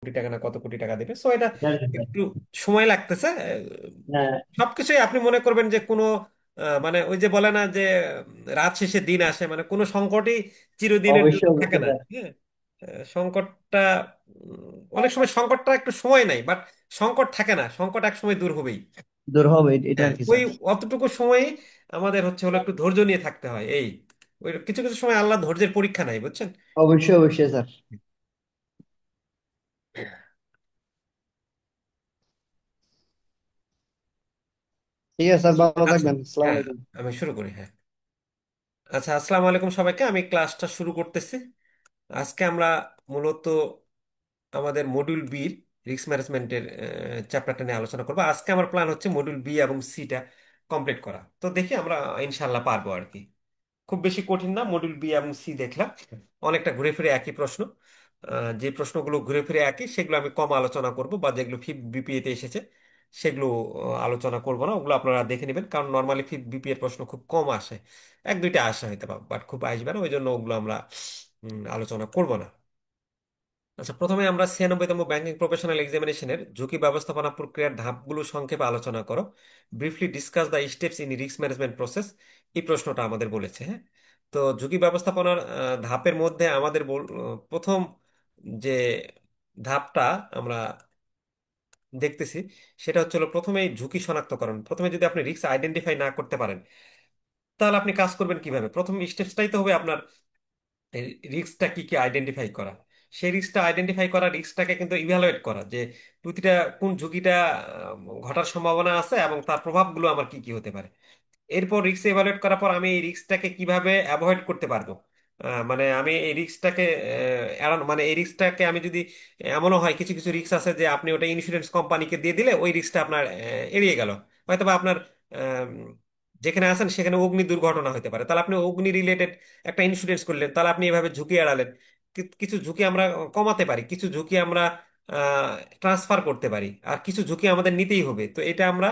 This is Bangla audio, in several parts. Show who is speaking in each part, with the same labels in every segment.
Speaker 1: কোটি টাকা না কত কোটি টাকা দেবে, সো এটা
Speaker 2: জানি ভাই।
Speaker 1: একটু সময় লাগতেছে।
Speaker 2: হ্যাঁ,
Speaker 1: সবকিছুই আপনি মনে করবেন যে কোনো মানে ওই যে বলে না যে রাত শেষে দিন আসে, মানে কোনো সংকটই চিরদিনের জন্য
Speaker 2: অবশ্যই
Speaker 1: থাকে
Speaker 2: অবশ্যই
Speaker 1: না।
Speaker 2: স্যার।
Speaker 1: হ্যাঁ, সংকটটা অনেক সময় সংকটটা একটু সময় নাই, বাট সংকট থাকে না, সংকট এক সময় দূর হবেই।
Speaker 2: দূর হবে এটা
Speaker 1: হ্যাঁ,
Speaker 2: আর কি
Speaker 1: ওই
Speaker 2: স্যার।
Speaker 1: অতটুকু সময়ই আমাদের হচ্ছে হলো একটু ধৈর্য নিয়ে থাকতে হয়। এই ওই কিছু কিছু সময় আল্লাহ ধৈর্যের পরীক্ষা নাই, বুঝছেন?
Speaker 2: অবশ্যই অবশ্যই স্যার। ঠিক আছে স্যার, ভালো
Speaker 1: আচ্ছা,
Speaker 2: থাকবেন, আসসালামু
Speaker 1: হ্যাঁ,
Speaker 2: আলাইকুম।
Speaker 1: আমি শুরু করি, হ্যাঁ। আচ্ছা, আসসালামু আলাইকুম সবাইকে, আমি ক্লাসটা শুরু করতেছি। আজকে আমরা মূলত আমাদের মডিউল বির রিস্ক ম্যানেজমেন্টের চ্যাপ্টারটা নিয়ে আলোচনা করবো। আজকে আমার প্ল্যান হচ্ছে মডিউল বি এবং সিটা কমপ্লিট করা, তো দেখি আমরা ইনশাল্লাহ পারবো আর কি। খুব বেশি কঠিন না, মডিউল বি এবং সি দেখলাম অনেকটা ঘুরে ফিরে একই প্রশ্ন। যে প্রশ্নগুলো ঘুরে ফিরে একই সেগুলো আমি কম আলোচনা করব, বা যেগুলো ফিফ বিপিএতে এসেছে সেগুলো আলোচনা করব না, ওগুলো আপনারা দেখে নেবেন, কারণ নর্মালি ফিফ বিপি এর প্রশ্ন খুব কম আসে, এক দুইটা আসে হয়তো, বাট খুব আসবে না, ওই জন্য ওগুলো আমরা আলোচনা করব না। আচ্ছা, প্রথমে আমরা 96তম ব্যাংকিং প্রফেশনাল এক্সামিনেশনের ঝুঁকি ব্যবস্থাপনা প্রক্রিয়ার ধাপগুলো সংক্ষেপে আলোচনা করো। Briefly discuss the steps in risk management process, এই প্রশ্নটা আমাদের বলেছে। হ্যাঁ, তো ঝুঁকি ব্যবস্থাপনার ধাপের মধ্যে আমাদের প্রথম যে ধাপটা আমরা দেখতেছি সেটা হচ্ছে হলো প্রথমেই ঝুঁকি শনাক্তকরণ। প্রথমে যদি আপনি রিস্ক আইডেন্টিফাই না করতে পারেন, তাহলে আপনি কাজ করবেন কিভাবে? প্রথম স্টেপসটাই তো হবে আপনার রিস্কটা কি কি আইডেন্টিফাই করা। সেই রিস্কটা আইডেন্টিফাই করা, রিস্কটাকে কিন্তু ইভ্যালুয়েট করা, যে প্রতিটা কোন ঝুঁকিটা ঘটার সম্ভাবনা আছে এবং তার প্রভাবগুলো আমার কি কি হতে পারে। এরপর রিস্ক এভালুয়েট করার পর আমি এই রিস্কটাকে কিভাবে অ্যাভয়েড করতে পারবো। মানে আমি এই রিস্কটাকে এড়ানো, মানে এই রিস্কটাকে আমি যদি এমনও হয়, কিছু কিছু রিস্ক আছে যে আপনি ওটা ইন্স্যুরেন্স কোম্পানিকে দিয়ে দিলে ওই রিস্কটা আপনার এড়িয়ে গেল। হয়তো বা আপনার আম, যেখানে আছেন সেখানে অগ্নি দুর্ঘটনা হতে পারে, তাহলে আপনি অগ্নি রিলেটেড একটা ইন্স্যুরেন্স করলেন, তাহলে আপনি এভাবে ঝুঁকি এড়ালেন। কিছু ঝুঁকি আমরা কমাতে পারি, কিছু ঝুঁকি আমরা ট্রান্সফার করতে পারি, আর কিছু ঝুঁকি আমাদের নিতেই হবে। তো এটা আমরা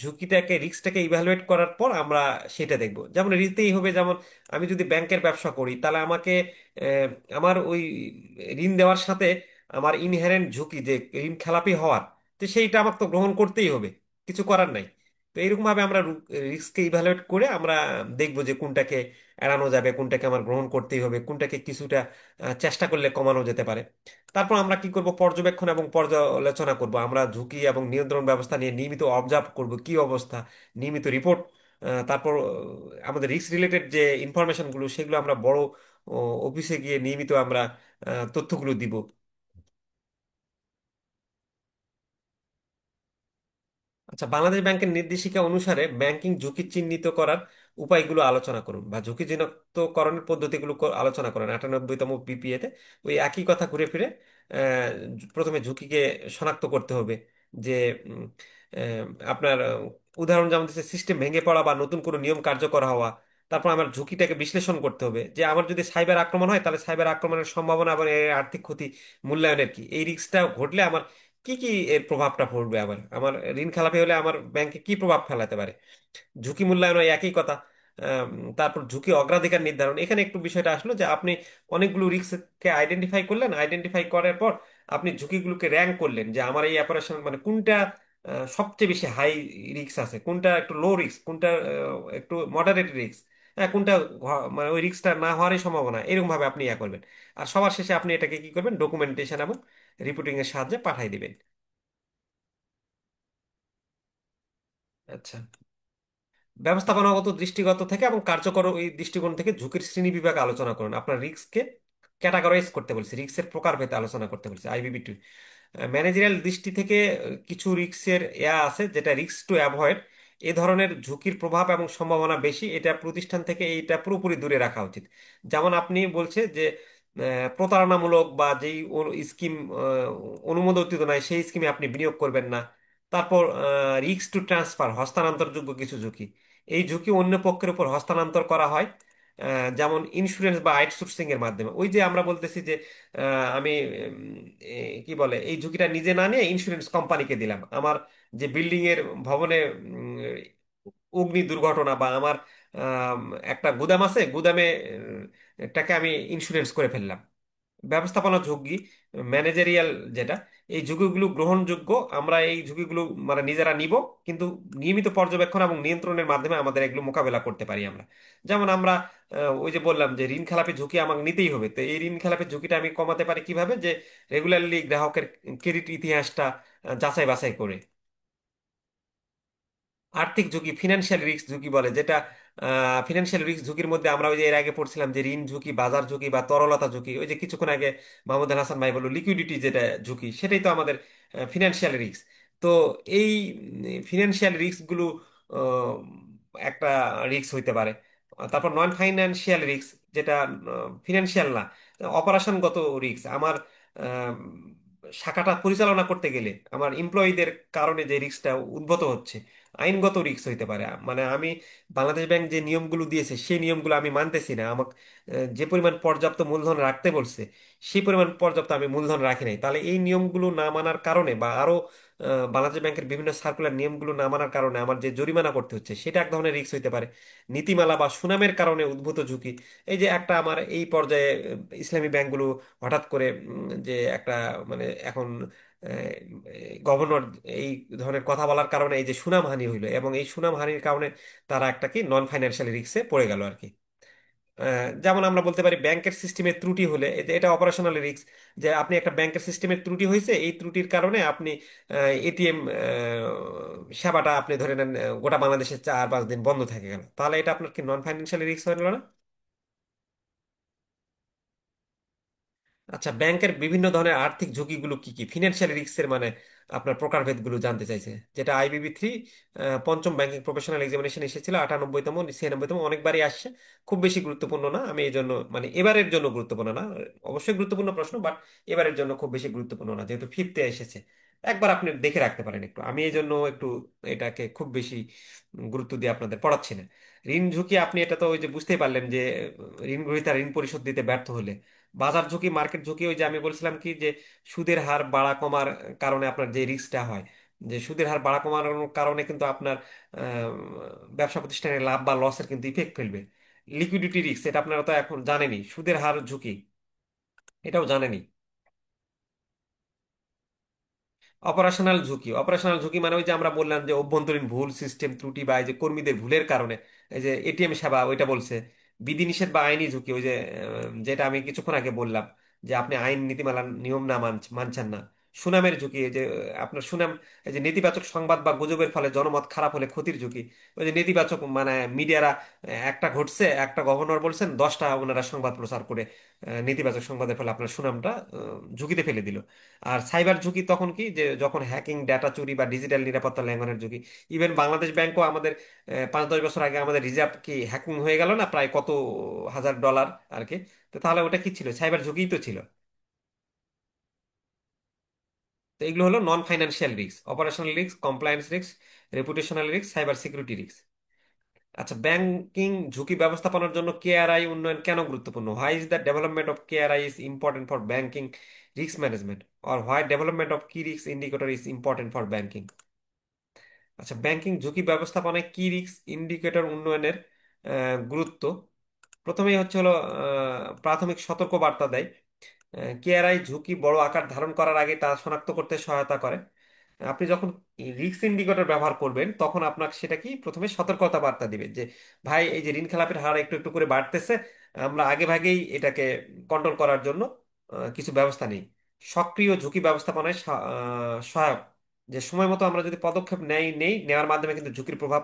Speaker 1: ঝুঁকিটাকে, রিস্কটাকে ইভ্যালুয়েট করার পর আমরা সেটা দেখব। যেমন নিতেই হবে, যেমন আমি যদি ব্যাংকের ব্যবসা করি, তাহলে আমাকে আহ, আমার ওই ঋণ দেওয়ার সাথে আমার ইনহেরেন্ট ঝুঁকি যে ঋণ খেলাপি হওয়ার, তো সেইটা আমাকে তো গ্রহণ করতেই হবে, কিছু করার নাই। তো এইরকম ভাবে আমরা রিস্ককে ইভ্যালুয়েট করে আমরা দেখবো যে কোনটাকে এড়ানো যাবে, কোনটাকে আমার গ্রহণ করতেই হবে, কোনটাকে কিছুটা চেষ্টা করলে কমানো যেতে পারে। তারপর আমরা কি করব? পর্যবেক্ষণ এবং পর্যালোচনা করব। আমরা ঝুঁকি এবং নিয়ন্ত্রণ ব্যবস্থা নিয়ে নিয়মিত অবজার্ভ করব কি অবস্থা, নিয়মিত রিপোর্ট। তারপর আমাদের রিস্ক রিলেটেড যে ইনফরমেশনগুলো সেগুলো আমরা বড় অফিসে গিয়ে নিয়মিত আমরা তথ্যগুলো দিব। আচ্ছা, বাংলাদেশ ব্যাংকের নির্দেশিকা অনুসারে ব্যাংকিং ঝুঁকি চিহ্নিত করার উপায়গুলো আলোচনা করুন, বা ঝুঁকি চিহ্নিতকরণের পদ্ধতিগুলো আলোচনা করুন 98তম পিপিএতে। ওই একই কথা ঘুরে ফিরে আহ, প্রথমে ঝুঁকিকে শনাক্ত করতে হবে, যে উম, আপনার উদাহরণ যেমন দিচ্ছে সিস্টেম ভেঙে পড়া বা নতুন কোনো নিয়ম কার্যকর হওয়া। তারপর আমার ঝুঁকিটাকে বিশ্লেষণ করতে হবে, যে আমার যদি সাইবার আক্রমণ হয় তাহলে সাইবার আক্রমণের সম্ভাবনা এবং এর আর্থিক ক্ষতি মূল্যায়নের কি, এই রিস্কটা ঘটলে আমার কি কি এর প্রভাবটা পড়বে, আবার আমার ঋণ খেলাপি হলে আমার ব্যাংকে কি প্রভাব ফেলাতে পারে। ঝুঁকি মূল্যায়ন ওই একই কথা। আম, তারপর ঝুঁকি অগ্রাধিকার নির্ধারণ, এখানে একটু বিষয়টা আসলো যে আপনি অনেকগুলো রিস্ককে আইডেন্টিফাই করলেন, আইডেন্টিফাই করার পর আপনি ঝুঁকিগুলোকে র্যাঙ্ক করলেন, যে আমার এই অপারেশন মানে কোনটা সবচেয়ে বেশি হাই রিস্ক আছে, কোনটা একটু লো রিস্ক, কোনটা একটু মডারেট রিস্ক, হ্যাঁ কোনটা মানে ওই রিস্কটা না হওয়ারই সম্ভাবনা, এরকম ভাবে আপনি ইয়া করবেন। আর সবার শেষে আপনি এটাকে কি করবেন? ডকুমেন্টেশন এবং রিপোর্টিং এর সাহায্যে পাঠিয়ে দিবেন। আচ্ছা, ব্যবস্থাপনাগত দৃষ্টিগত থেকে এবং কার্যকর এই দৃষ্টিকোণ থেকে ঝুঁকির শ্রেণীবিভাগ আলোচনা করুন। আপনার রিস্ককে ক্যাটাগরাইজ করতে বলছি, রিস্কের প্রকারভেদে আলোচনা করতে বলছি, আইবিবি টু। ম্যানেজারিয়াল দৃষ্টি থেকে কিছু রিস্কের আছে যেটা রিস্ক টু অ্যাভয়েড, এ ধরনের ঝুঁকির প্রভাব এবং সম্ভাবনা বেশি, এটা প্রতিষ্ঠান থেকে এইটা পুরোপুরি দূরে রাখা উচিত। যেমন আপনি বলছে যে প্রতারণামূলক বা যেই স্কিম অনুমোদিত নয় সেই স্কিমে আপনি বিনিয়োগ করবেন না। তারপর রিস্ক টু ট্রান্সফার, হস্তান্তরযোগ্য কিছু ঝুঁকি, এই ঝুঁকি অন্য পক্ষের উপর হস্তান্তর করা হয়, যেমন ইন্স্যুরেন্স বা আউটসোর্সিং এর মাধ্যমে। ওই যে আমরা বলতেছি যে আমি কি বলে, এই ঝুঁকিটা নিজে না নিয়ে ইন্স্যুরেন্স কোম্পানিকে দিলাম, আমার যে বিল্ডিং এর ভবনে উম, অগ্নি দুর্ঘটনা, বা আমার আম, একটা গুদাম আছে, গুদামে টাকে আমি ইন্স্যুরেন্স করে ফেললাম। ব্যবস্থাপনা ঝুঁকি, ম্যানেজেরিয়াল যেটা, এই ঝুঁকিগুলো গ্রহণযোগ্য। আমরা এই ঝুঁকিগুলো মানে নিজেরা নিব, কিন্তু নিয়মিত পর্যবেক্ষণ এবং নিয়ন্ত্রণের মাধ্যমে আমাদের এগুলো মোকাবেলা করতে পারি আমরা। যেমন আমরা ওই যে বললাম যে ঋণ খেলাপি ঝুঁকি আমাকে নিতেই হবে, তো এই ঋণ খেলাপি ঝুঁকিটা আমি কমাতে পারি কিভাবে? যে রেগুলারলি গ্রাহকের ক্রেডিট ইতিহাসটা যাচাই বাছাই করে। আর্থিক ঝুঁকি, ফিনান্সিয়াল রিস্ক ঝুঁকি বলে যেটা, ফিনান্সিয়াল রিস্ক ঝুঁকির মধ্যে আমরা ওই যে এর আগে পড়ছিলাম যে ঋণ ঝুঁকি, বাজার ঝুঁকি বা তরলতা ঝুঁকি। ওই যে কিছুক্ষণ আগে মাহমুদ আল হাসান ভাই বললো লিকুইডিটি যেটা ঝুঁকি, সেটাই তো আমাদের ফিনান্সিয়াল রিস্ক। তো এই ফিনান্সিয়াল রিস্কগুলো একটা রিস্ক হইতে পারে। তারপর নন ফাইন্যান্সিয়াল রিস্ক, যেটা ফিনান্সিয়াল না, অপারেশনগত রিস্ক। আমার আহ, শাখাটা পরিচালনা করতে গেলে আমার এমপ্লয়ীদের কারণে যে রিস্কটা উদ্ভূত হচ্ছে, আইনগত রিস্ক হইতে পারে। মানে আমি বাংলাদেশ ব্যাংক যে নিয়মগুলো দিয়েছে সেই নিয়মগুলো আমি মানতেছি না, আমাকে যে পরিমাণ পর্যাপ্ত মূলধন রাখতে বলছে সেই পরিমাণ পর্যাপ্ত আমি মূলধন রাখি নাই, তাহলে এই নিয়মগুলো না মানার কারণে বা আরো বাংলাদেশ ব্যাংকের বিভিন্ন সার্কুলার নিয়মগুলো না মানার কারণে আমার যে জরিমানা করতে হচ্ছে সেটা এক ধরনের রিস্ক হইতে পারে। নীতিমালা বা সুনামের কারণে উদ্ভূত ঝুঁকি, এই যে একটা আমার এই পর্যায়ে ইসলামী ব্যাংকগুলো হঠাৎ করে যে একটা মানে এখন গভর্নর এই ধরনের কথা বলার কারণে এই যে সুনামহানি হইলো, এবং এই সুনামহানির কারণে তারা একটা কি নন ফাইন্যান্সিয়াল রিস্কে পড়ে গেল আর কি। যেমন আমরা বলতে পারি ব্যাংকের সিস্টেমের ত্রুটি হলে এটা অপারেশনাল রিস্ক। যে আপনি একটা ব্যাংকের সিস্টেমের ত্রুটি হয়েছে, এই ত্রুটির কারণে আপনি এটিএম সেবাটা আপনি ধরে নেন গোটা বাংলাদেশে 4-5 দিন বন্ধ থেকে গেল, তাহলে এটা আপনার কি নন ফাইন্যান্সিয়াল রিস্ক হয়ে গেল না? আচ্ছা, ব্যাংকের বিভিন্ন ধরনের আর্থিক ঝুঁকিগুলো কি কি, ফিনান্সিয়াল রিস্কের মানে আপনার প্রকারভেদগুলো জানতে চাইছে, যেটা আইবিবি 3 পঞ্চম ব্যাংকিং প্রফেশনাল এক্সামিনেশন এসেছিল 98তম 96তম, অনেকবারই আসছে। খুব বেশি গুরুত্বপূর্ণ না, আমি এই জন্য মানে এবারের জন্য গুরুত্বপূর্ণ না, অবশ্যই গুরুত্বপূর্ণ প্রশ্ন, বাট এবারের জন্য খুব বেশি গুরুত্বপূর্ণ না, যেহেতু ফিফথে এসেছে। একবার আপনি দেখে রাখতে পারেন একটু, আমি এই জন্য একটু এটাকে খুব বেশি গুরুত্ব দিয়ে আপনাদের পড়াচ্ছি না। ঋণ ঝুঁকি, আপনি এটা তো ওই যে বুঝতেই পারলেন যে ঋণ গ্রহীতা ঋণ পরিশোধ দিতে ব্যর্থ হলে। বাজার ঝুঁকি, মার্কেট ঝুঁকি, ওই যে আমি বলছিলাম কি যে সুদের হার বাড়া কমার কারণে আপনার যে রিস্কটা হয়, যে সুদের হার বাড়া কমার কারণে কিন্তু আপনার আহ, ব্যবসা প্রতিষ্ঠানের লাভ বা লসের কিন্তু ইফেক্ট ফেলবে। লিকুইডিটি রিস্ক, এটা আপনারা তো এখন জানেনই, সুদের হার ঝুঁকি এটাও জানেনই। অপারেশনাল ঝুঁকি, অপারেশনাল ঝুঁকি মানে ওই যে আমরা বললাম যে অভ্যন্তরীণ ভুল, সিস্টেম ত্রুটি, বা এই যে কর্মীদের ভুলের কারণে, এই যে এটিএম সেবা ওইটা বলছে। বিধিনিষেধ বা আইনি ঝুঁকি, ওই যে যেটা আমি কিছুক্ষণ আগে বললাম যে আপনি আইন নীতিমালা নিয়ম না মানছেন না। সুনামের ঝুঁকি, এই যে আপনার সুনাম, এই যে নেতিবাচক সংবাদ বা গুজবের ফলে জনমত খারাপ হলে ক্ষতির ঝুঁকি। ওই যে নেতিবাচক মানে মিডিয়ারা একটা ঘটছে, একটা গভর্নর বলছেন, 10টা ওনারা সংবাদ প্রচার করে নেতিবাচক সংবাদের ফলে আপনার সুনামটা ঝুঁকিতে ফেলে দিল। আর সাইবার ঝুঁকি তখন কি, যে যখন হ্যাকিং, ডেটা চুরি বা ডিজিটাল নিরাপত্তা লঙ্ঘনের ঝুঁকি। ইভেন বাংলাদেশ ব্যাংকও আমাদের 5-10 বছর আগে আমাদের রিজার্ভ কি হ্যাকিং হয়ে গেল না, প্রায় কত হাজার ডলার আর কি। তো তাহলে ওটা কি ছিল? সাইবার ঝুঁকিই তো ছিল। তো এগুলো হলো non financial risk: operational risk, compliance risk, reputational risk, cyber security risk. আচ্ছা, ব্যাংকিং ঝুঁকি ব্যবস্থাপনার জন্য কেআরআই উন্নয়ন কেন গুরুত্বপূর্ণ? Why is the development of KRI is important for banking risk management, or why development of key risk indicator is important for banking? আচ্ছা, ব্যাংকিং ঝুঁকি ব্যবস্থাপনায় কি রিস্ক ইন্ডিকেটর উন্নয়নের গুরুত্ব। প্রথমেই হচ্ছে হলো প্রাথমিক সতর্ক বার্তা দেয়। কেআরআই ঝুঁকি বড় আকার ধারণ করার আগে তা শনাক্ত করতে সহায়তা করে। আপনি যখন রিস্ক ইন্ডিকেটর ব্যবহার করবেন তখন আপনাকে সেটা কি প্রথমে সতর্কতা বার্তা দিবে যে ভাই এই যে ঋণ খেলাপের হার একটু একটু করে বাড়তেছে, আমরা আগে ভাগেই এটাকে কন্ট্রোল করার জন্য কিছু ব্যবস্থা নেই। সক্রিয় ঝুঁকি ব্যবস্থাপনায় সহায়ক, যে সময় মতো আমরা যদি পদক্ষেপ নেওয়ার মাধ্যমে কিন্তু ঝুঁকির প্রভাব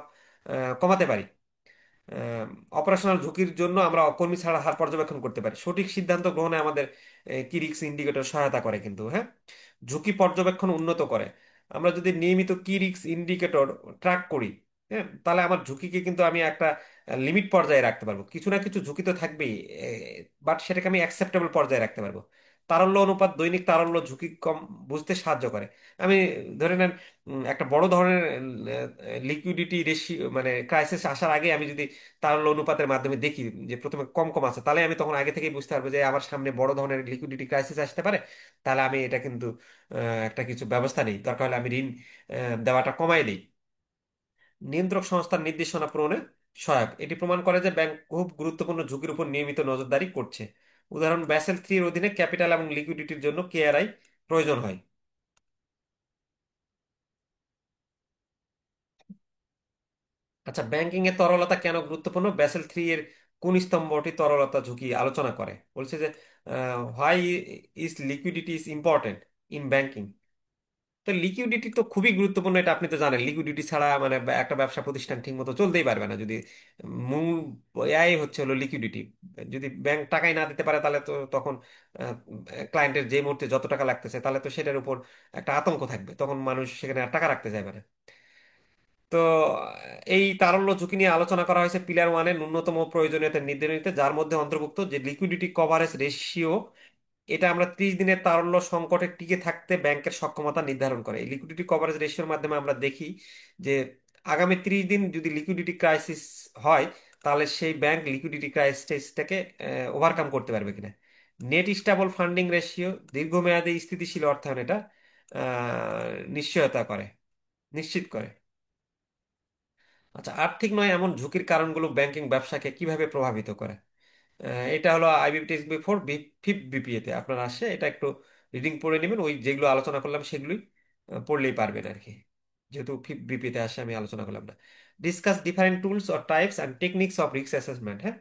Speaker 1: কমাতে পারি। অপারেশনাল ঝুঁকির জন্য আমরা কর্মী ছাড়া হার পর্যবেক্ষণ করতে পারি। সঠিক সিদ্ধান্ত গ্রহণে আমাদের কি রিস্ক ইন্ডিকেটর সহায়তা করে কিন্তু, হ্যাঁ। ঝুঁকি পর্যবেক্ষণ উন্নত করে। আমরা যদি নিয়মিত কি রিস্ক ইন্ডিকেটর ট্র্যাক করি, হ্যাঁ, তাহলে আমার ঝুঁকিকে কিন্তু আমি একটা লিমিট পর্যায়ে রাখতে পারবো। কিছু না কিছু ঝুঁকি তো থাকবেই, বাট সেটাকে আমি অ্যাকসেপ্টেবল পর্যায়ে রাখতে পারবো। তারল্য অনুপাত, দৈনিক তারল্য ঝুঁকি কম বুঝতে সাহায্য করে। আমি ধরে নেন একটা বড় ধরনের লিকুইডিটি রেশিও মানে ক্রাইসিস আসার আগে আমি যদি তারল্য অনুপাতের মাধ্যমে দেখি যে প্রথমে কম কম আছে, তাহলে আমি তখন আগে থেকেই বুঝতে পারবো যে আমার সামনে বড় ধরনের লিকুইডিটি ক্রাইসিস আসতে পারে। তাহলে আমি এটা কিন্তু একটা কিছু ব্যবস্থা নেই, দরকার হলে আমি ঋণ দেওয়াটা কমাই দিই। নিয়ন্ত্রক সংস্থার নির্দেশনা প্রণয়নে সহায়ক, এটি প্রমাণ করে যে ব্যাংক খুব গুরুত্বপূর্ণ ঝুঁকির উপর নিয়মিত নজরদারি করছে। উদাহরণ ব্যাসেল 3 এর অধীনে ক্যাপিটাল এবং লিকুইডিটির জন্য কেআরআই প্রয়োজন হয়। আচ্ছা, ব্যাংকিং এর তরলতা কেন গুরুত্বপূর্ণ? ব্যাসেল 3 এর কোন স্তম্ভটি তরলতা ঝুঁকি আলোচনা করে? বলছে যে why is liquidity is important in banking. তো লিকুইডিটি তো খুবই গুরুত্বপূর্ণ, এটা আপনি তো জানেন। লিকুইডিটি ছাড়া মানে একটা ব্যবসা প্রতিষ্ঠান ঠিক মতো চলতেই পারবে না। যদি মূল এআই হচ্ছে হলো লিকুইডিটি, যদি ব্যাংক টাকাই না দিতে পারে তাহলে তো তখন ক্লায়েন্টের যে মুহূর্তে যত টাকা লাগতেছে তাহলে তো সেটার উপর একটা আতঙ্ক থাকবে, তখন মানুষ সেখানে আর টাকা রাখতে চাইবে না। তো এই তারল্য ঝুঁকি নিয়ে আলোচনা করা হয়েছে পিলার 1-এর ন্যূনতম প্রয়োজনীয়তা নির্ধারণীতে, যার মধ্যে অন্তর্ভুক্ত যে লিকুইডিটি কভারেজ রেশিও। এটা আমরা 30 দিনের তারল্য সংকটে টিকে থাকতে ব্যাংকের সক্ষমতা নির্ধারণ করে। এই লিকুইডিটি কভারেজ রেশিওর মাধ্যমে আমরা দেখি যে আগামী 30 দিন যদি লিকুইডিটি ক্রাইসিস হয়, তাহলে সেই ব্যাংক লিকুইডিটি ক্রাইসিসটাকে ওভারকাম করতে পারবে কিনা। নেট স্টেবল ফান্ডিং রেশিও দীর্ঘমেয়াদী স্থিতিশীল অর্থায়ন এটা নিশ্চয়তা করে, নিশ্চিত করে। আচ্ছা, আর্থিক নয় এমন ঝুঁকির কারণগুলো ব্যাংকিং ব্যবসাকে কিভাবে প্রভাবিত করে? এটা হলো আইবিপিএস বিফোর ফিফথ বিপিএতে আপনার আসে, এটা একটু রিডিং পড়ে নেবেন। ওই যেগুলো আলোচনা করলাম সেগুলোই পড়লেই পারবেন আর কি, যেহেতু ফিফথ বিপিএতে আসে আমি আলোচনা করলাম না। Discuss different tools or types and techniques of risk assessment. হ্যাঁ,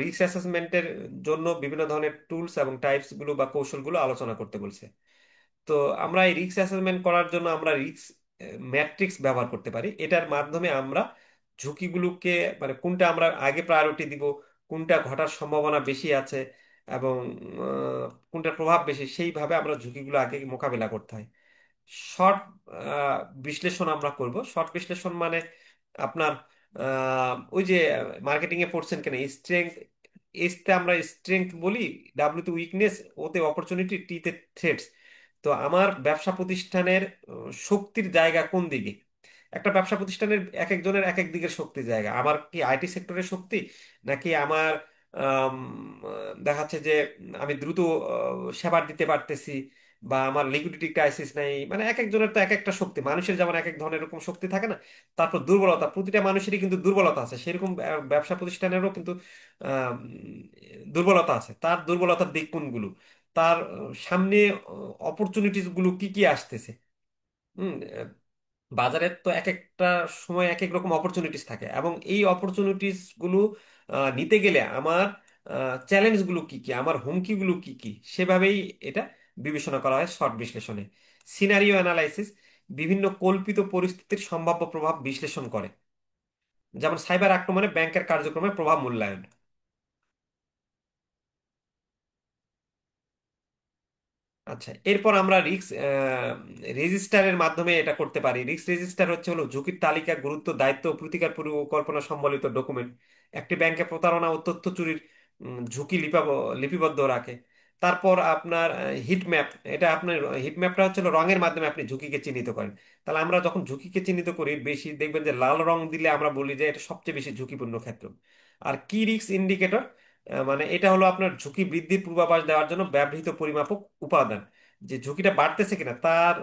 Speaker 1: রিস্ক অ্যাসেসমেন্টের জন্য বিভিন্ন ধরনের টুলস এবং টাইপস গুলো বা কৌশলগুলো আলোচনা করতে বলছে। তো আমরা এই রিস্ক অ্যাসেসমেন্ট করার জন্য আমরা রিস্ক ম্যাট্রিক্স ব্যবহার করতে পারি। এটার মাধ্যমে আমরা ঝুঁকিগুলোকে, মানে কোনটা আমরা আগে প্রায়োরিটি দিব, কোনটা ঘটার সম্ভাবনা বেশি আছে এবং কোনটার প্রভাব বেশি, সেইভাবে আমরা ঝুঁকিগুলো আগে মোকাবিলা করতে হয়। শর্ট বিশ্লেষণ আমরা করব। শর্ট বিশ্লেষণ মানে আপনার ওই যে মার্কেটিং এ পড়ছেন কেন, স্ট্রেংথ, এসতে আমরা স্ট্রেংথ বলি, ডাব্লিউ তে উইকনেস, ওতে অপরচুনিটি, টি তে থ্রেটস। তো আমার ব্যবসা প্রতিষ্ঠানের শক্তির জায়গা কোন দিকে? একটা ব্যবসা প্রতিষ্ঠানের এক একজনের এক এক দিকের শক্তির জায়গা। আমার কি আইটি সেক্টরের শক্তি, নাকি আমার আম, দেখাচ্ছে যে আমি দ্রুত সেবা দিতে পারতেছি, বা আমার লিকুইডিটি ক্রাইসিস নাই। মানে এক একজনের তো এক একটা শক্তি, মানুষের যেমন এক এক ধরনের এরকম শক্তি থাকে না। তারপর দুর্বলতা, প্রতিটা মানুষেরই কিন্তু দুর্বলতা আছে, সেরকম ব্যবসা প্রতিষ্ঠানেরও কিন্তু আম, দুর্বলতা আছে। তার দুর্বলতার দিক কোনগুলো, তার সামনে অপরচুনিটিস গুলো কি কি আসতেছে। হুম বাজারে তো এক একটা সময় এক এক রকম অপরচুনিটিস থাকে, এবং এই অপরচুনিটিস গুলো নিতে গেলে আমার চ্যালেঞ্জ গুলো কি কি, আমার হুমকি গুলো কি কি, সেভাবেই এটা বিবেচনা করা হয় শর্ট বিশ্লেষণে। সিনারিও অ্যানালাইসিস বিভিন্ন কল্পিত পরিস্থিতির সম্ভাব্য প্রভাব বিশ্লেষণ করে, যেমন সাইবার আক্রমণে ব্যাংকের কার্যক্রমে প্রভাব মূল্যায়ন। আচ্ছা, এরপর আমরা রিস্ক রেজিস্টারের মাধ্যমে এটা করতে পারি। রিস্ক রেজিস্টার হচ্ছে হলো ঝুঁকির তালিকা, গুরুত্ব, দায়িত্ব ও প্রতিকার পরিকল্পনা সম্বলিত ডকুমেন্ট। একটি ব্যাংকে প্রতারণা ও তথ্য চুরির ঝুঁকি লিপিবদ্ধ রাখে। তারপর আপনার হিট ম্যাপ, এটা আপনার হিট ম্যাপটা হচ্ছে হলো রঙের মাধ্যমে আপনি ঝুঁকিকে চিহ্নিত করেন। তাহলে আমরা যখন ঝুঁকিকে চিহ্নিত করি, বেশি দেখবেন যে লাল রং দিলে আমরা বলি যে এটা সবচেয়ে বেশি ঝুঁকিপূর্ণ ক্ষেত্র। আর কি রিস্ক ইন্ডিকেটর, মানে এটা হলো আপনার ঝুঁকি বৃদ্ধির পূর্বাভাস দেওয়ার জন্য ব্যবহৃত পরিমাপক উপাদান, যে ঝুঁকিটা বাড়তেছে কিনা, তার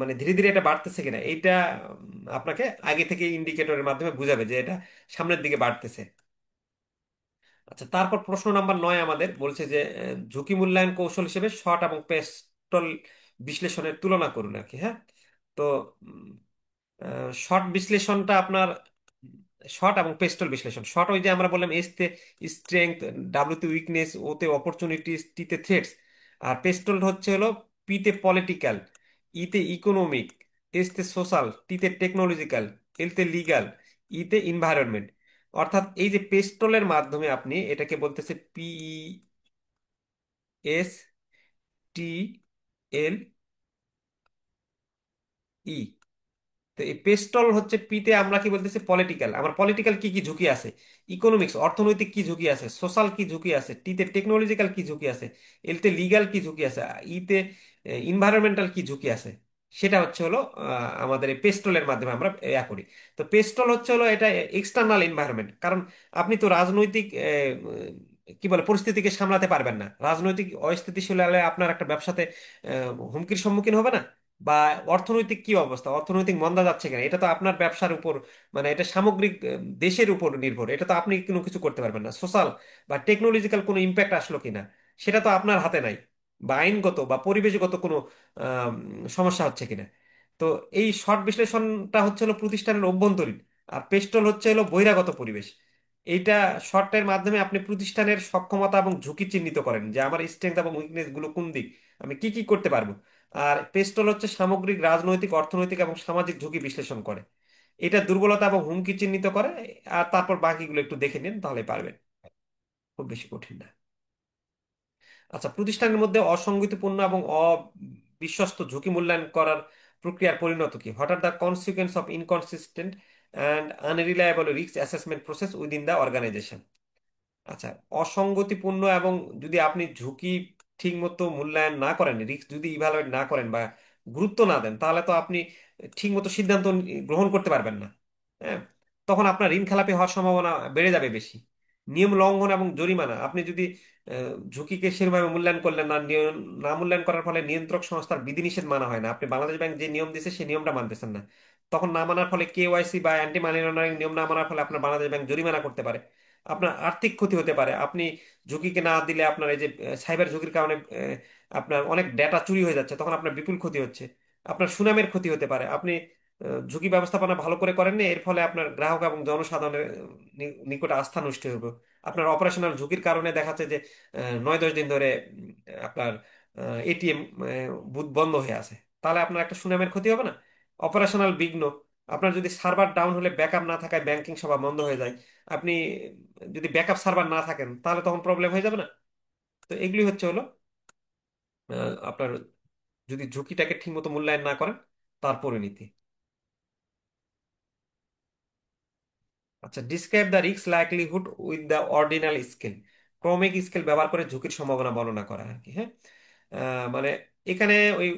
Speaker 1: মানে ধীরে ধীরে এটা বাড়তেছে কিনা, এইটা আপনাকে আগে থেকে ইন্ডিকেটরের মাধ্যমে বুঝাবে যে এটা সামনের দিকে বাড়তেছে। আচ্ছা, তারপর প্রশ্ন নাম্বার 9 আমাদের বলছে যে ঝুঁকি মূল্যায়ন কৌশল হিসেবে শর্ট এবং পেস্টল বিশ্লেষণের তুলনা করুন আর কি। হ্যাঁ, তো শর্ট বিশ্লেষণটা আপনার, শর্ট এবং পেস্টল বিশ্লেষণ। শর্ট ওই যে আমরা বললাম এস তে স্ট্রেংথ, ডাব্লিউ তে উইকনেস, ও তে অপরচুনিটিস, টি তে থ্রেটস। আর পেস্টল হচ্ছে হলো পি তে পলিটিক্যাল, ই তে ইকোনমিক, এস তে সোশ্যাল, টি তে টেকনোলজিক্যাল, এল তে লিগাল, ই তে ইনভায়রনমেন্ট। অর্থাৎ এই যে পেস্টলের মাধ্যমে আপনি এটাকে বলতেছে PESTLE। তো এই পেস্টল হচ্ছে পিতে আমরা কি বলতেছি পলিটিক্যাল, আমার পলিটিক্যাল কি কি ঝুঁকি আছে, ইকোনমিক্স অর্থনৈতিক কি ঝুঁকি আছে, সোশ্যাল কি ঝুঁকি আছে, টিতে টেকনোলজিক্যাল কি ঝুঁকি আছে, এলতে লিগ্যাল কি ঝুঁকি আছে, ইতে ইনভায়রনমেন্টাল কি ঝুঁকি আছে। সেটা হচ্ছে হলো আমাদের এই পেস্টলের মাধ্যমে আমরা ইয়া করি। তো পেস্টল হচ্ছে হলো এটা এক্সটার্নাল এনভায়রনমেন্ট, কারণ আপনি তো রাজনৈতিক কি বলে পরিস্থিতিকে সামলাতে পারবেন না। রাজনৈতিক অস্থিতিশীল হলে আপনার একটা ব্যবসাতে হুমকির সম্মুখীন হবে না। বা অর্থনৈতিক কি অবস্থা, অর্থনৈতিক মন্দা যাচ্ছে কিনা, এটা তো আপনার ব্যবসার উপর, মানে এটা সামগ্রিক দেশের উপর নির্ভর, এটা তো আপনি কোনো কিছু করতে পারবেন না। সোশ্যাল বা টেকনোলজিক্যাল কোনো ইম্প্যাক্ট আসলো কিনা, সেটা তো আপনার হাতে নাই। বা আইনগত বা পরিবেশগত কোনো আম, সমস্যা হচ্ছে কিনা। তো এই শর্ট বিশ্লেষণটা হচ্ছে হলো প্রতিষ্ঠানের অভ্যন্তরীণ, আর পেস্টল হচ্ছে হলো বহিরাগত পরিবেশ। এইটা শর্টের মাধ্যমে আপনি প্রতিষ্ঠানের সক্ষমতা এবং ঝুঁকি চিহ্নিত করেন, যে আমার স্ট্রেংথ এবং উইকনেস গুলো কোন দিক, আমি কি কি করতে পারবো। আর পেস্টল হচ্ছে সামগ্রিক রাজনৈতিক, অর্থনৈতিক এবং সামাজিক ঝুঁকি বিশ্লেষণ করে। এটা দুর্বলতা এবং হুমকি চিহ্নিত করে। আর তারপর বাকিগুলো একটু দেখে নিন, তাহলে পারবেন। খুব বেশি কঠিন না। আচ্ছা, প্রতিষ্ঠানের মধ্যে অসঙ্গতিপূর্ণ এবং অবিশ্বস্ত ঝুঁকি মূল্যায়ন করার প্রক্রিয়ার পরিণত কি? What are the consequence of inconsistent and unreliable risk assessment process within the organisation. আচ্ছা, অসঙ্গতিপূর্ণ এবং যদি আপনি ঝুঁকি ঠিক মতো মূল্যায়ন না করেন, রিস্ক যদি ইভালুয়েট না করেন বা গুরুত্ব না দেন, তাহলে তো আপনি ঠিক মতো সিদ্ধান্ত গ্রহণ করতে পারবেন না। হ্যাঁ, তখন আপনার ঋণ খেলাপি হওয়ার সম্ভাবনা বেড়ে যাবে বেশি। নিয়ম লঙ্ঘন এবং জরিমানা, আপনি যদি ঝুঁকিকে সেভাবে মূল্যায়ন করলেন না, না মূল্যায়ন করার ফলে নিয়ন্ত্রক সংস্থার বিধিনিষেধ মানা হয় না, আপনি বাংলাদেশ ব্যাংক যে নিয়ম দিয়েছে সেই নিয়মটা মানতেছেন না, তখন না মানার ফলে কেওয়াইসি বা অ্যান্টি মানি লন্ডারিং নিয়ম না মানার ফলে আপনার বাংলাদেশ ব্যাংক জরিমানা করতে পারে। আপনার আর্থিক ক্ষতি হতে পারে, আপনি ঝুঁকিকে না দিলে আপনার এই যে সাইবার ঝুঁকির কারণে আপনার অনেক ডেটা চুরি হয়ে যাচ্ছে, তখন আপনার বিপুল ক্ষতি হচ্ছে। আপনার সুনামের ক্ষতি হতে পারে, আপনি ঝুঁকি ব্যবস্থাপনা ভালো করে করেননি, এর ফলে আপনার গ্রাহক এবং জনসাধারণের নিকটে আস্থা নষ্ট হবে। আপনার অপারেশনাল ঝুঁকির কারণে দেখা যাচ্ছে যে 9-10 দিন ধরে আপনার এটিএম বুথ বন্ধ হয়ে আছে, তাহলে আপনার একটা সুনামের ক্ষতি হবে না? অপারেশনাল বিঘ্ন, আপনার যদি সার্ভার ডাউন হলে, ব্যাকআপ না থাকায় ব্যাংকিং সেবা বন্ধ হয়ে যায়, আপনি যদি ব্যাকআপ সার্ভার না থাকেন তাহলে তখন প্রবলেম হয়ে যাবে না? তো এগুলি হচ্ছে হলো আপনার যদি ঝুঁকিটাকে ঠিকমতো মূল্যায়ন না করেন তার পরিণতি। আচ্ছা, describe the risk likelihood with the ordinal scale. ক্রমিক স্কেল ব্যবহার করে ঝুঁকির সম্ভাবনা বর্ণনা করা আর কি। হ্যাঁ, মানে এখানে ওই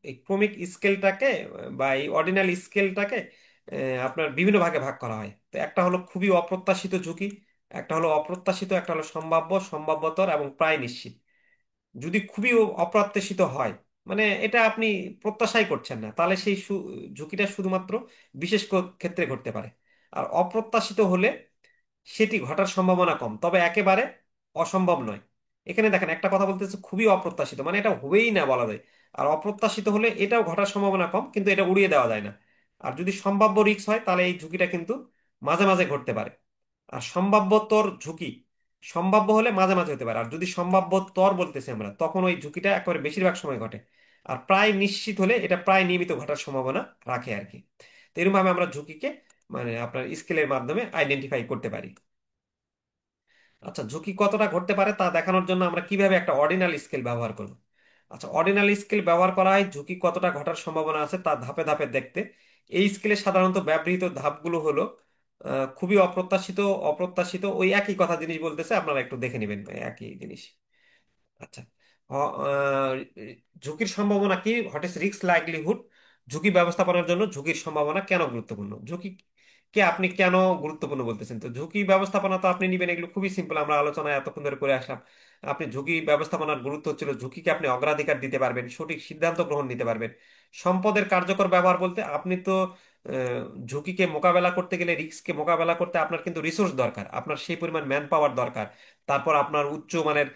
Speaker 1: এই ক্রমিক স্কেলটাকে বা এই অর্ডিনাল স্কেলটাকে আপনার বিভিন্ন ভাগে ভাগ করা হয়। তো একটা হলো খুবই অপ্রত্যাশিত ঝুঁকি, একটা হলো অপ্রত্যাশিত, একটা হলো সম্ভাব্য, সম্ভাব্যতর এবং প্রায় নিশ্চিত। যদি খুবই অপ্রত্যাশিত হয়, মানে এটা আপনি প্রত্যাশাই করছেন না, তাহলে সেই ঝুঁকিটা শুধুমাত্র বিশেষ ক্ষেত্রে ঘটতে পারে। আর অপ্রত্যাশিত হলে সেটি ঘটার সম্ভাবনা কম, তবে একেবারে অসম্ভব নয়। এখানে দেখেন একটা কথা বলতেছে খুবই অপ্রত্যাশিত, মানে এটা হবেই না বলা যায়। আর অপ্রত্যাশিত হলে এটাও ঘটার সম্ভাবনা কম, কিন্তু এটা উড়িয়ে দেওয়া যায় না। আর যদি সম্ভাব্য রিস্ক হয়, তাহলে এই ঝুঁকিটা কিন্তু মাঝে মাঝে ঘটতে পারে। আর সম্ভাব্যতর ঝুঁকি, সম্ভাব্য হলে মাঝে মাঝে হতে পারে, আর যদি সম্ভাব্যতর বলতেছি আমরা, তখন ওই ঝুঁকিটা একেবারে বেশিরভাগ সময় ঘটে। আর প্রায় নিশ্চিত হলে এটা প্রায় নিয়মিত ঘটার সম্ভাবনা রাখে আর কি। তো এরকম ভাবে আমরা ঝুঁকিকে মানে আপনার স্কেলের মাধ্যমে আইডেন্টিফাই করতে পারি। আচ্ছা, ঝুঁকি কতটা ঘটতে পারে তা দেখানোর জন্য আমরা কিভাবে একটা অর্ডিনাল স্কেল ব্যবহার করব? আচ্ছা, অর্ডিনাল স্কেল ব্যবহার করা হয় ঝুঁকি কতটা ঘটার সম্ভাবনা আছে তা ধাপে ধাপে দেখতে। এই স্কেলে সাধারণত ব্যবহৃত ধাপগুলো হলো খুবই অপ্রত্যাশিত, অপ্রত্যাশিত, ওই একই কথা জিনিস বলতেছে, আপনারা একটু দেখে নেবেন একই জিনিস। আচ্ছা, ঝুঁকির সম্ভাবনা কি? What is risk livelihood? ঝুঁকি ব্যবস্থাপনার জন্য ঝুঁকির সম্ভাবনা কেন গুরুত্বপূর্ণ? ঝুঁকি কে আপনি কেন গুরুত্বপূর্ণ বলতেছেন? তো ঝুঁকি ব্যবস্থাপনা তো আপনি নিবেন, এগুলো খুবই সিম্পল, আমরা আলোচনা এতক্ষণ ধরে করে আসলাম। আপনি ঝুঁকি ব্যবস্থাপনার গুরুত্ব হচ্ছিল ঝুঁকিকে আপনি অগ্রাধিকার দিতে পারবেন, সঠিক সিদ্ধান্ত গ্রহণ নিতে পারবেন। সম্পদের কার্যকর ব্যবহার বলতে আপনি তো ঝুঁকিকে মোকাবেলা করতে গেলে, রিস্ককে মোকাবেলা করতে আপনার কিন্তু রিসোর্স দরকার, আপনার সেই পরিমাণ ম্যান পাওয়ার দরকার, তারপর আপনার উচ্চ মানের